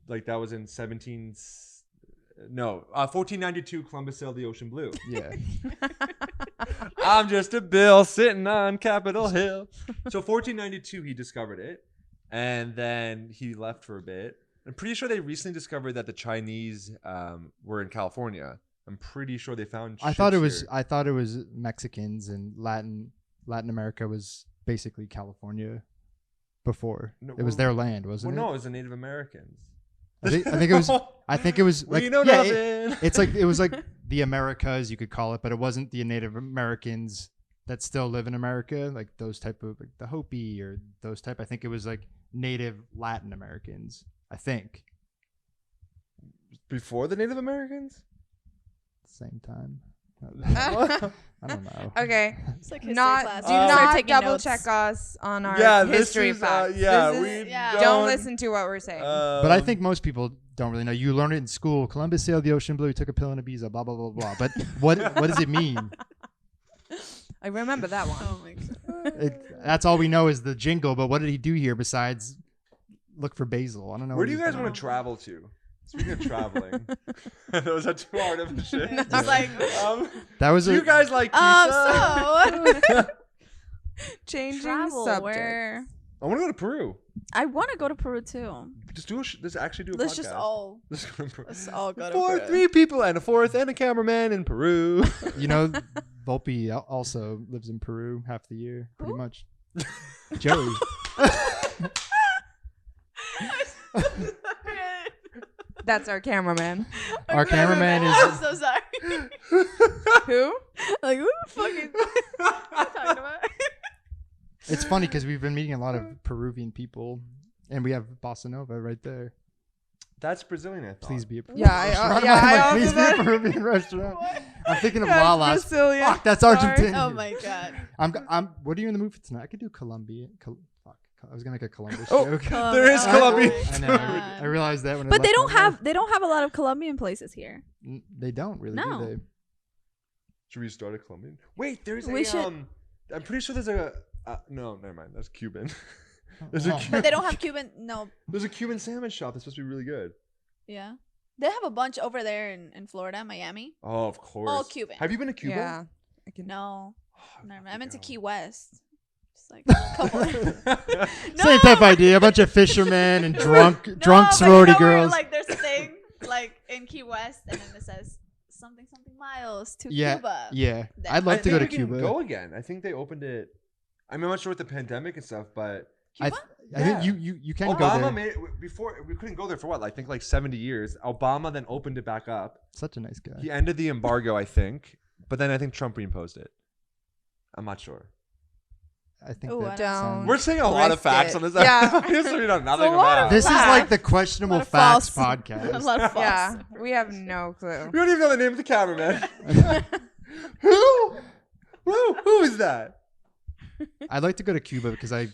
Like that was in 1492. Columbus sailed the ocean blue. Yeah. I'm just a bill sitting on Capitol Hill. So 1492, he discovered it, and then he left for a bit. I'm pretty sure they recently discovered that the Chinese were in California. I'm pretty sure they found. I thought it was. here. I thought it was Mexicans and Latin America was basically California. Before No, it was their land, wasn't Well, it? no, it was the Native Americans. I think it was. I think it was like We know yeah, nothing. it was like the Americas, you could call it, but it wasn't the Native Americans that still live in America, like those type of like the Hopi or those type. I think it was like Native Latin Americans. I think Before the Native Americans. same time. I don't know. Okay. It's like history Not class. do You start not taking double notes. check us on our This history is, facts. yeah, This we is- yeah. don't listen to what we're saying. But I think most people don't really know. You learn it in school. Columbus sailed the ocean blue, took a pill in Ibiza, blah blah blah blah. But what does it mean? I remember that one. Oh my god. That's all we know is the jingle. But what did he do here besides look for basil? I don't know. Where what do you he's guys done. want to travel to? Speaking of traveling, was that too hard of a shit? It's like, That was do a you guys like pizza? so Changing travel subject. where I want to go to Peru. I want to go to Peru too. Let's actually do a Let's podcast. just all Let's go to Peru. let's all go to Four, Peru. 3 people and a fourth and a cameraman in Peru. You know, Volpe also lives in Peru half the year, pretty Who? much. Joey. That's our cameraman. Our cameraman I'm is. so sorry. Who? Like who the fuck is talking about? It's funny because we've been meeting a lot of Peruvian people, and we have Bossa Nova right there. That's Brazilian, I thought. Please be a Yeah, I restaurant. Please also be a thought- Peruvian restaurant. I'm thinking of That's Lala's. Brazilian. Fuck, that's Sorry. Argentinian. Oh my god. I'm. What are you in the mood for tonight? I could do Colombia. Fuck. I was gonna make a Columbus Oh. joke. There is Colombian. I know. I realized that when. I But they left don't my have a lot of Colombian places here. life. They don't really, No. do they? Should we start a Colombian? Wait, there's We a should- I'm pretty sure there's a no, never mind. That's Cuban. There's Oh. a But they don't have Cuban. No. there's a Cuban sandwich shop that's supposed to be really good. Yeah. They have a bunch over there in Florida, Miami. Oh, of course. All Cuban. Have you been to Cuba? Yeah. I can. No. Oh, Never mind. I'm into freaking Key hell. West. Just like a couple. Same type of idea. A bunch of fishermen and drunk No, drunk but sorority you know where, girls. like there's a thing like in Key West, and then it says something miles to Yeah, Cuba. yeah. That- I'd love to go to I think you can Cuba. Go again. I think they opened it. I mean, I'm not sure with the pandemic and stuff, but Cuba? I think Yeah. you can go Obama there. made it before. We couldn't go there for what? I think like 70 years. Obama then opened it back up. Such a nice guy. He ended the embargo, I think, but then I think Trump reimposed it. I'm not sure. I think Ooh, that Don't. sounds- We're saying a lot of Risk facts it. on this. Yeah. Obviously, we know nothing a lot about. of This is like the A questionable lot of facts false- a podcast. lot of false. Yeah, we have no clue. We don't even know the name of the cameraman. Who? Who is that? I'd like to go to Cuba because I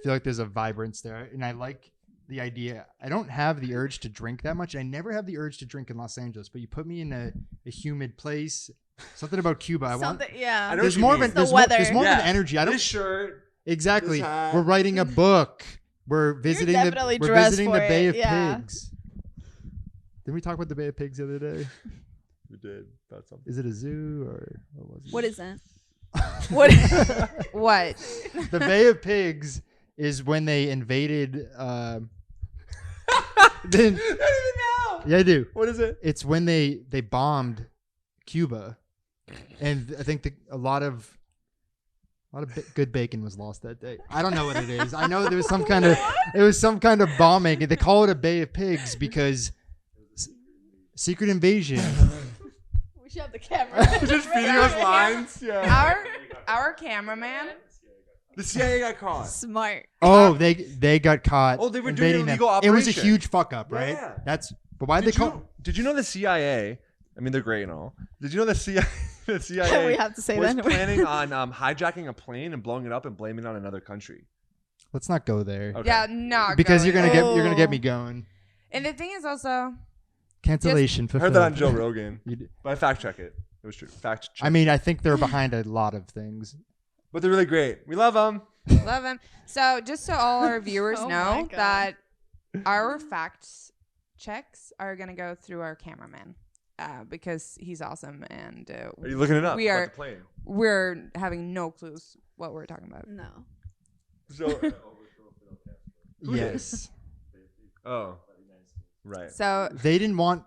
feel like there's a vibrance there, and I like the idea. I don't have the urge to drink that much. I never have the urge to drink in Los Angeles, but you put me in a humid place. Something about Cuba. I want. Something, yeah. I know There's what you more of mean. an The there's more, there's weather. more of Yeah. an energy. I don't This shirt. exactly. this hat. We're writing a book. We're visiting the definitely we're dressed visiting for the Bay it, of yeah. Pigs. Didn't we talk about the Bay of Pigs the other day? We did about something. Is it a zoo or what was it? What is that? What? What? The Bay of Pigs is when they invaded. Then, I don't even know. yeah, I do. What is it? It's when they bombed Cuba, and I think a lot of good bacon was lost that day. I don't know what it is. I know there was some kind of bombing, and they call it a Bay of Pigs because secret invasion. We should have the camera. Just feeding us lines. Yeah. Our cameraman. The CIA got caught. Smart. Oh, they got caught. Oh, they were doing an invading them. illegal It was a operation. huge fuck up, right? Yeah. But why did they call? Did you know the CIA? I mean, they're great and all. Did you know the CIA? The CIA We have to say was that. planning on hijacking a plane and blowing it up and blaming it on another country. Let's not go there Okay. Yeah, not because going. you're gonna get me going. And the thing is also, Cancellation. I heard that on fulfilled. Joe Rogan, You did- but I fact check it. It was true. Fact check. I mean, I think they're behind a lot of things. but they're really great. We love them. Love him. So just so all our viewers Oh my know God. that our facts checks are gonna go through our cameraman because he's awesome and Are you looking it up? We about are- the plane? we're having no clues what we're talking about. No. So, Yes. oh, right. So They didn't want.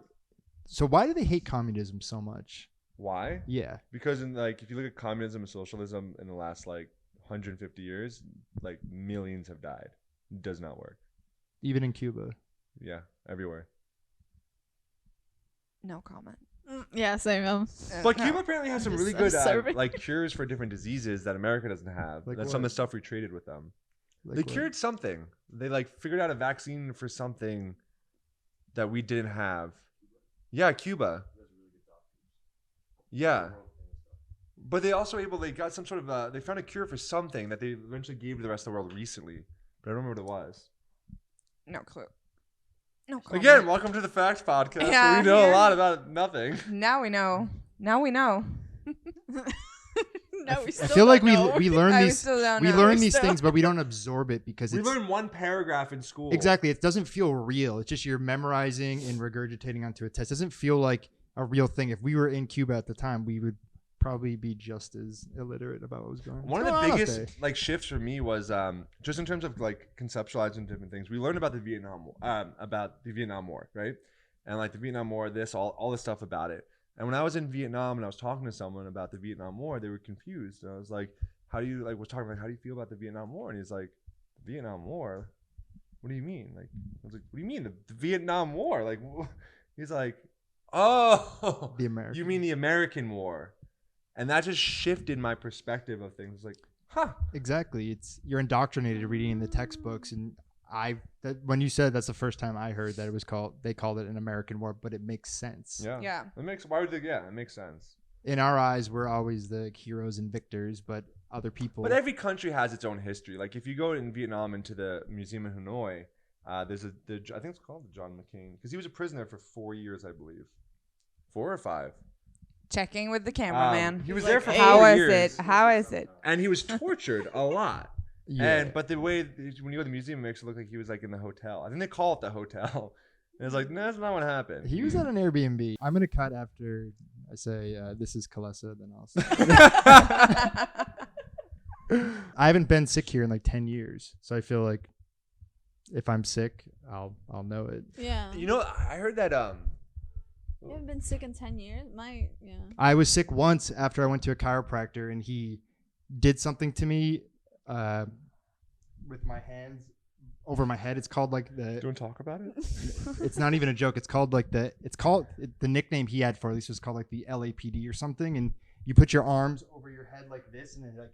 So why do they hate communism so much? Why? Yeah. Because if you look at communism and socialism in the last 150 years, millions have died. It does not work. Even in Cuba. Yeah, everywhere. no comment. Yeah, same. But No. Cuba apparently has some I'm really just good observing. cures for different diseases that America doesn't have. Like That's some of what? the stuff we traded with them. Like They what? cured something. They figured out a vaccine for something that we didn't have. Yeah, Cuba. Yeah. But they also they got some sort of they found a cure for something that they eventually gave to the rest of the world recently. But I don't remember what it was. No clue. No comment. Again, welcome to the Facts Podcast. Yeah, where we know here. a lot about nothing. Now we know. Now we know. No, we I still feel like don't know. we learn I these still don't we know. learn We're these still- things, but we don't absorb it because We it's learned one paragraph in school. exactly. It doesn't feel real. It's just you're memorizing and regurgitating onto a test. It doesn't feel like a real thing. If we were in Cuba at the time, we would probably be just as illiterate about what was going on. One of What's the going on biggest up there? shifts for me was just in terms of conceptualizing different things. We learned about the Vietnam War, right? And the Vietnam War, all this stuff about it. And when I was in Vietnam and I was talking to someone about the Vietnam War, they were confused. And I was like, "How do you how do you feel about the Vietnam War?" And he's like, "The Vietnam War? What do you mean?" I was like, "What do you mean the Vietnam War?" He's like, "Oh, The American. you mean the American War?" And that just shifted my perspective of things. Like, huh. Exactly. You're indoctrinated reading in the textbooks, and when you said that's the first time I heard that they called it an American war, but it makes sense. Yeah. Yeah. It makes sense. In our eyes, we're always the heroes and victors, but other people. But every country has its own history. If you go in Vietnam into the museum in Hanoi, there's I think it's called the John McCain, because he was a prisoner for 4 years, I believe. 4 or 5. Checking with the cameraman. He was He's there like, for "Hey." 4 How is years. it? How is it? And he was tortured a lot. yeah. But the way when you go to the museum, it makes it look like he was in the hotel. I think they call it the hotel. And it's no, that's not what happened. He was at an Airbnb. I'm gonna cut after I say this is Khalessa. Then I'll. Say. I haven't been sick here in 10 years, so I feel like if I'm sick, I'll know it. Yeah. I heard that You haven't been sick in 10 years? Yeah. I was sick once after I went to a chiropractor, and he did something to me with my hands over my head. It's called Do you want to talk about it? it's not even a joke. It's called the nickname he had for it, at least was called the LAPD or something. And you put your arms over your head like this, and then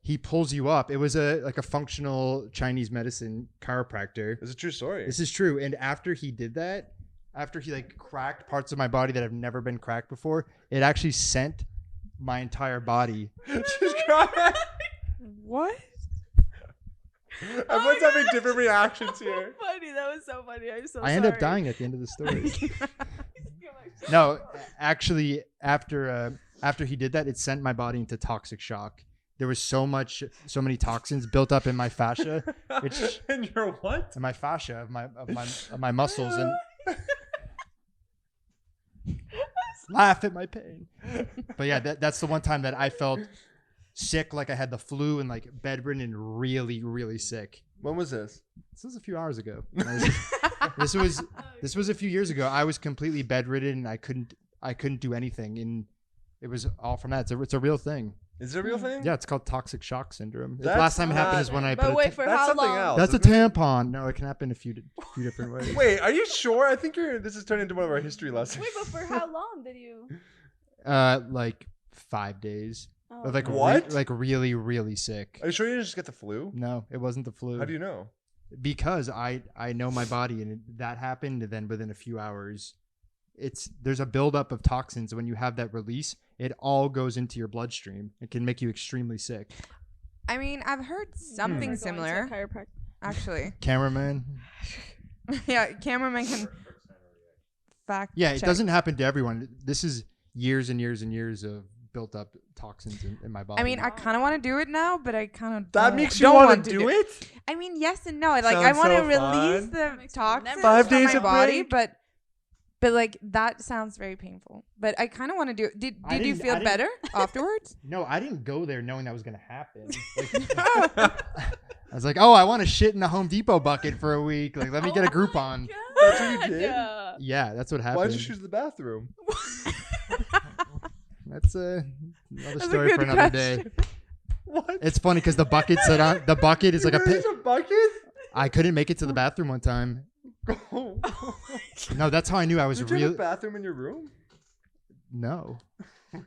he pulls you up. It was a functional Chinese medicine chiropractor. It's a true story. This is true. And after he did that, after he cracked parts of my body that have never been cracked before, it actually sent my entire body. She's crying. What? Everyone's having different reactions here. Funny. That was so funny. I'm so I end up dying at the end of the story. No, actually, after he did that, it sent my body into toxic shock. There was so many toxins built up in my fascia, And you're what? in my fascia of my muscles, and laugh at my pain. But yeah, that's the one time that I felt sick, like I had the flu and bedridden and really, really sick. When was this? This was a few hours ago. This was a few years ago. I was completely bedridden and I couldn't do anything, and it was all from that. It's a real thing. Is it a real thing? Yeah, it's called toxic shock syndrome. The That's last time it happened not- is when I But put wait, for That's how something long? else. that's a isn't it? tampon. No, it can happen a few different ways. Wait, are you sure? I think this is turning into one of our history lessons. Wait, but for how long did you? 5 days. Oh. Of What? really, really sick. Are you sure you didn't just get the flu? No, it wasn't the flu. How do you know? Because I know my body, and that happened, and then within a few hours, there's a buildup of toxins. When you have that release, it all goes into your bloodstream. It can make you extremely sick. I mean, I've heard something Going to a similar, chiropractor. actually. Cameraman. Yeah, cameraman can fact Yeah, it check. doesn't happen to everyone. This is years and years and years of built up toxins in my body. I mean, I kind of want to do it now, but I kind of That makes you don't want want to do it? I mean, yes and no. Like I Sounds want to so release fun. the Makes me toxins never Five from days my of body, break? but like that sounds very painful. But I kind of want to do it. Did I you didn't- feel I didn't- better afterwards? no, I didn't go there knowing that was gonna happen. Like, I was like, oh, I want to shit in a Home Depot bucket for a week. Like, let me get a Groupon. That's what you did? Yeah. Yeah, that's what happened. Why'd you choose the bathroom? That's another That's a story for good another day. What? It's funny because the bucket said on the bucket is like a pit. a bucket? I couldn't make it to the bathroom one time. No, that's how I knew I was Did you have real. a bathroom in your room? No,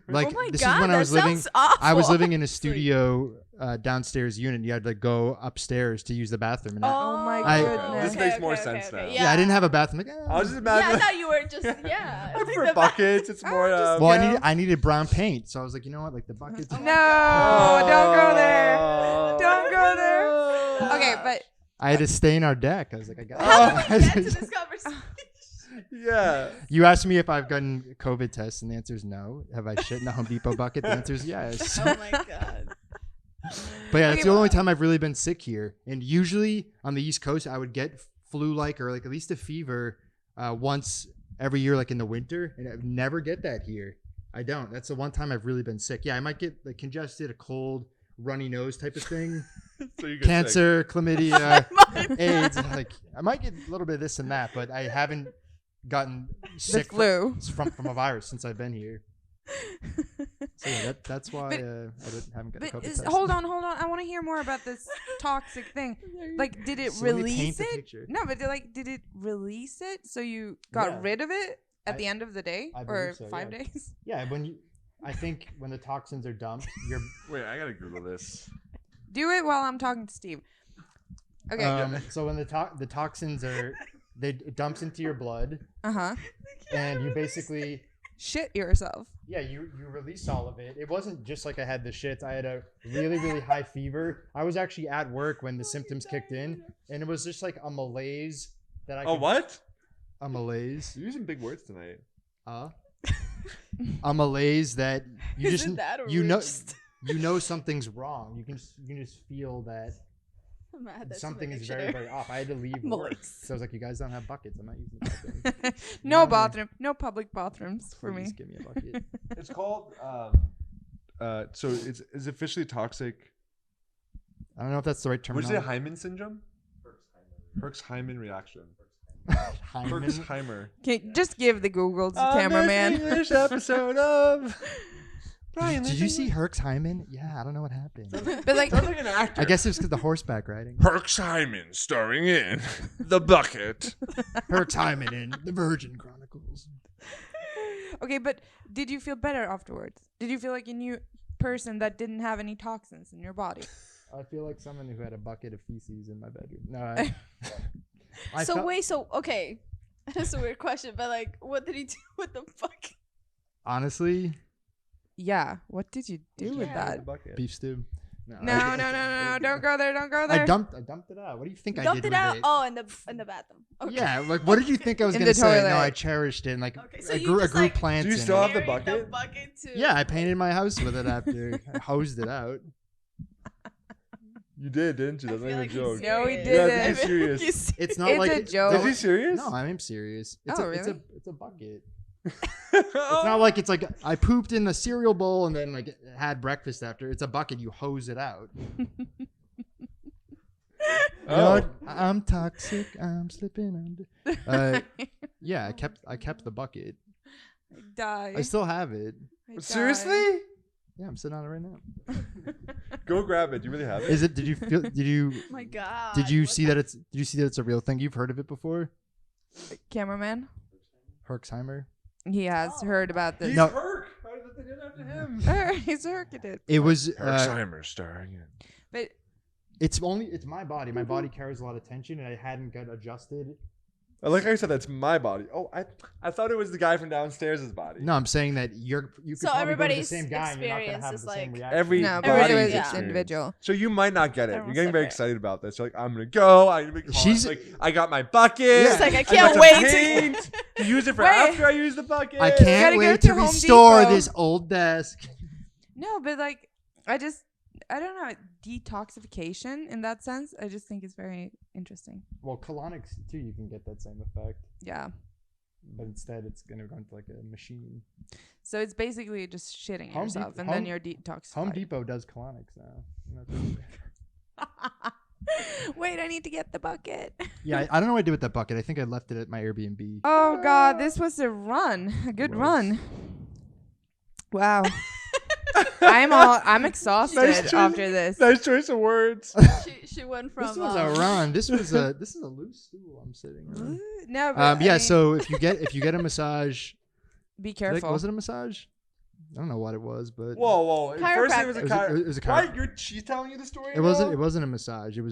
like Oh my this God, is when I that was living. sounds awful. I was living in a studio downstairs unit. You had to go upstairs to use the bathroom. And Oh my I- goodness. This makes more sense now. yeah, I didn't have a bathroom. Like, I was just Yeah, I imagining. thought you were just like for the buckets, it's more. well, I needed brown paint, so I was like, you know what, like the buckets. No, Oh don't go there. Oh. Don't go there. Okay, but I had to stain our deck. I was like, I got. How did we get to this conversation? Yeah. You asked me if I've gotten COVID tests, and the answer is no. Have I shit in a Home Depot bucket? The answer is yes. Oh my God. But yeah, that's Okay, the only time I've really been sick here. And usually on the East Coast, I would get flu-like or like at least a fever once every year, like in the winter, and I would never get that here. I don't. That's the one time I've really been sick. Yeah, I might get like congested, a cold, runny nose type of thing, So you get sick. cancer, chlamydia, AIDS. Like I might get a little bit of this and that, but I haven't gotten the sick flu. from a virus since I've been here. So yeah, that's why But- haven't got a But COVID is, test. hold on. I want to hear more about this toxic thing. Like, did it So let me release paint the it? picture. No, but did it release it so you got Yeah. rid of it at I- the end of the day I or believe so, 5 yeah. days? Yeah, I think when the toxins are dumped, you're Wait, I gotta Google this. Do it while I'm talking to Steve. Okay. so when the toxins it dumps into your blood, Uh-huh. and you basically Shit yourself. you release all of it. It wasn't just like I had the shits. I had a really high fever. I was actually at work when the symptoms kicked in, and it was just like a malaise that I Oh, could- what? a malaise. You're using big words tonight. A malaise that you Is just it that or you we're know just- you know something's wrong. You can just feel that I'm mad that's something in the is very dictionary. off. I had to leave work, Malaise. so I was like, you guys don't have buckets. I'm not using the bathroom. No No. bathroom. No public bathrooms for me. Please give me a bucket. It's called. So it's officially toxic. I don't know if that's the right What is it? terminology. Hyman Syndrome. Herxheimer reaction. Hyman. Herxheimer. Okay, just give the Google to the cameraman. English episode of. Did you see Herxheimen? Yeah, I don't know what happened. But like, Sounds like an actor. I guess it's because the horseback riding. Herxheimer starring in The Bucket. Herxheimen in the Virgin Chronicles. okay, but did you feel better afterwards? Did you feel like a new person that didn't have any toxins in your body? I feel like someone who had a bucket of feces in my bedroom. No, I So felt- wait, so okay. That's a weird question, but like, what did he do with the fuck? honestly, Yeah. What did you do with Yeah. that? Bucket. beef stew. No, don't go there. Don't go there. I dumped it out. What do you think I Dumped did it with out? it? Oh, in the bathroom. Okay. Yeah, like what did you think I was In gonna the say? No, toilet. I cherished it and like Okay, so I you grew just, I grew like, plants. Do you in still it. have the Carried bucket? bucket to Yeah, I painted my house with it after I hosed it out. You did, didn't you? That's I not feel even a like joke. he's No, he serious. didn't. Yeah, be serious. He's It's not It's like a joke. Is he serious? No, I'm serious. It's Oh, it's really? a bucket. It's not like it's like I pooped in the cereal bowl and then like had breakfast after. It's a bucket. You hose it out. You know Oh. what? I'm toxic. I'm slipping under. Yeah, I kept the bucket. Die. I still have it. Seriously? Yeah, I'm sitting on it right now. Go grab it. Do you really have it? Is it? Did you feel? Did you? Oh my God. Did you what see that it's? Did you see that it's a real thing? You've heard of it before? Cameraman. Herxheimer. He has heard about this. He's No. Herc. How did they get after him? He's it. It was. Herxheimer starring in. But It's my body. My body carries a lot of tension, and I hadn't got adjusted. I like how you said that's my body. Oh, I thought it was the guy from downstairs' body. No, I'm saying that you could So probably go to the everybody's same guy and you're not gonna experience have is the same like- reaction. Every no, body but it was experience. individual. So you might not get it. You're Everyone's getting very separate. excited about this. You're like, I'm gonna go. I'm gonna be She's- like, I got my bucket. It's like, I got can't some wait to- paint to use it for Wait. after I use the bucket. I Gotta can't go wait to to Home restore Depot. this old desk. No, but like I don't know, detoxification in that sense. I just think it's very interesting. Well, colonics too, you can get that same effect, Yeah. but instead it's gonna go into like a machine. So it's basically just shitting Home yourself, Dep- and Home- then you're detoxified. Home Depot does colonics now. Wait, I need to get the bucket. Yeah, I don't know what I did with that bucket. I think I left it at my Airbnb. Oh God, this was a run, a good Was. run. Wow. I'm exhausted Nice choice. after this. Nice choice of words. She went from This was a run. This is a loose stool I'm sitting on. No, but Yeah. I mean, So if you get a massage, be careful. was it a massage? I don't know what it was, but Whoa. First it was a It was a Why? She's telling you the story? It wasn't a massage. It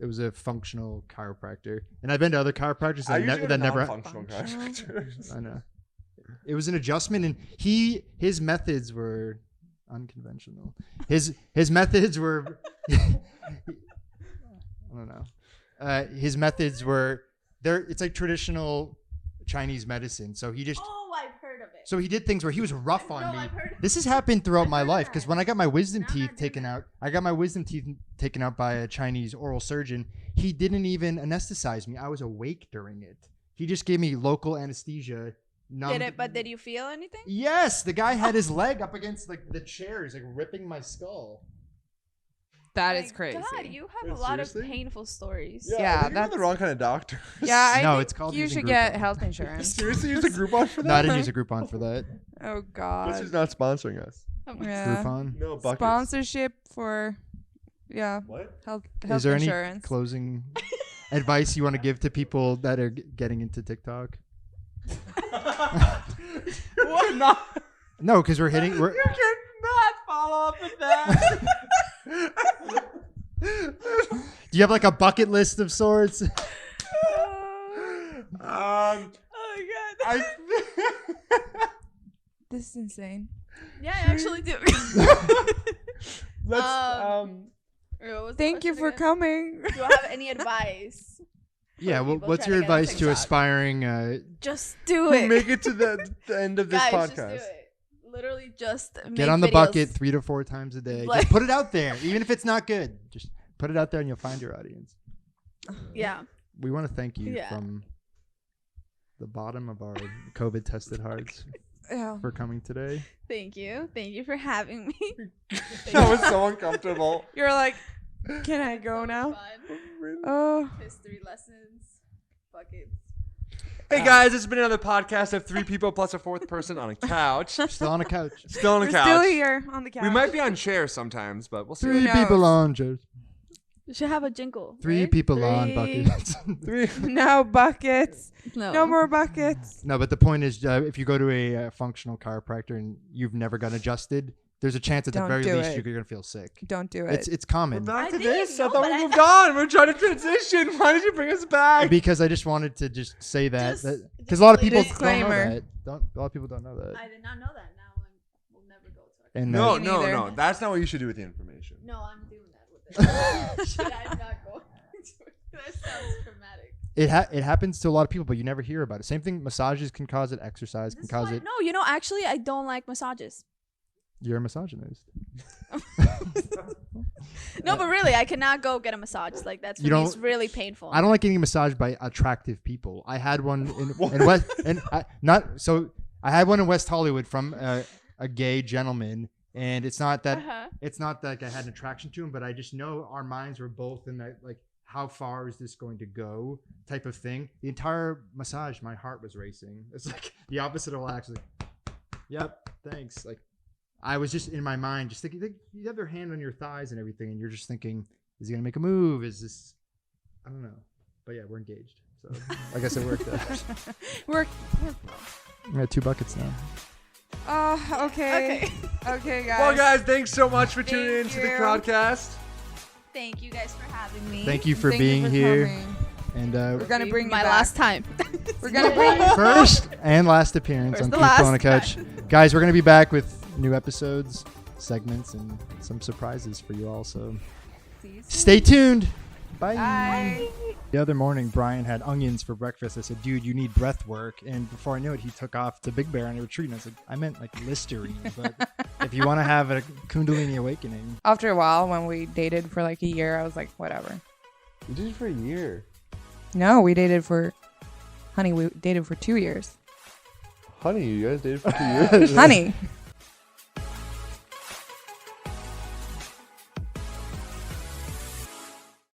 was a functional chiropractor. And I've been to other chiropractors I that, usually that go to never. non-functional chiropractors. I know. It was an adjustment, and his methods were unconventional. His methods were. I don't know. His methods were it's like traditional Chinese medicine. So he just. Oh, I've heard of it. So he did things where he was rough on No, me. I've heard- This has happened throughout my heard life that. because when I got my wisdom No, teeth no, taken no. out, I got my wisdom teeth taken out by a Chinese oral surgeon. He didn't even anesthetize me. I was awake during it. He just gave me local anesthesia. Did you feel anything? Yes, the guy had his leg up against like the chairs, like ripping my skull. That My is crazy. God, you have Wait, a lot seriously? of painful stories. Yeah, I think you're that's- the wrong kind of doctor. Yeah, I No, think it's called you using should get Groupon. health insurance. Seriously, use a Groupon for that? No, I didn't use a Groupon for that. Oh This God. is not sponsoring us. Yeah. Groupon. No buckets. Sponsorship for, yeah, What? health Is there insurance. any closing advice you want to give to people that are getting into TikTok? What? Not. No, because we're hitting. We're, You cannot follow up with that. do you have like a bucket list of sorts? Oh God. I. This is insane. Yeah, I actually do. Let's. What was the Thank you question for again? coming. Do I have any advice? Yeah. Well, people what's trying your to get on advice to TikTok. aspiring? Just do it. Make it to the end of this Guys, podcast. just do it. Literally just Get make on the videos. bucket 3 to 4 times a day. Like- Just put it out there, even if it's not good. Just put it out there, and you'll find your audience. Yeah. We want to thank you Yeah. from the bottom of our COVID-tested hearts Yeah. for coming today. Thank you. Thank you for having me. That was so uncomfortable. You're like, can I go now? Oh. History lessons. Buckets. Hey guys, this has been another podcast of 3 people plus a 4th person on a couch. Still on a couch. Still on a We're couch. still here on the couch. We might be on chairs sometimes, but we'll see. 3 knows? people on chairs. We should have a jingle. 3 right? people on 3. buckets. 3. No buckets. No. No more buckets. No, but the point is, if you go to a functional chiropractor and you've never gotten adjusted, there's a chance at the Don't very do least it. you're gonna feel sick. Don't do it. It's common. Back I to didn't this. I know, thought but we I moved on. We're trying to transition. Why did you bring us back? Because I just wanted to just say that Just- because a lot of just people disclaimer. don't know that. A lot of people don't know that. I did not know that. Now we'll never go to our And No, Me no, neither. no. That's not what you should do with the information. No, I'm doing that with it. Should I not go? That sounds traumatic. it happens to a lot of people, but you never hear about it. Same thing. Massages can cause it. Exercise can cause it. No, you know, actually, I don't like massages. You're a misogynist. No, but really, I cannot go get a massage. Like that's for You me, don't- it's really painful. I don't like getting massaged by attractive people. I had one in West, and I had one in West Hollywood from a gay gentleman, and it's not that it's not like I had an attraction to him, but I just know our minds were both in that like, how far is this going to go type of thing. The entire massage, my heart was racing. It's like the opposite of actually. Yep, thanks. Like I was just in my mind, just thinking, you have their hand on your thighs and everything, and you're just thinking, is he gonna make a move? Is this? I don't know. But yeah, we're engaged. So I guess it worked out. We're We got 2 buckets now. oh, okay. Okay, guys. Well, guys, thanks so much for Thank tuning in to the you. podcast. Thank you guys for having me. Thank you for Thank being you for here. coming. And We're gonna bring you my back. last time. We're gonna bring you first and last appearance First on the People on last a Couch. Guys, we're going to be back with new episodes, segments, and some surprises for you all. So stay tuned. Bye. Bye. The other morning, Brian had onions for breakfast. I said, dude, you need breath work. And before I knew it, he took off to Big Bear on a retreat. And I said, I meant like Listerine. But if you want to have a Kundalini awakening. After a while, when we dated for like a year, I was like, whatever. You did it for a year. No, we dated for 2 years. Honey, you guys dated for 2 years. Honey.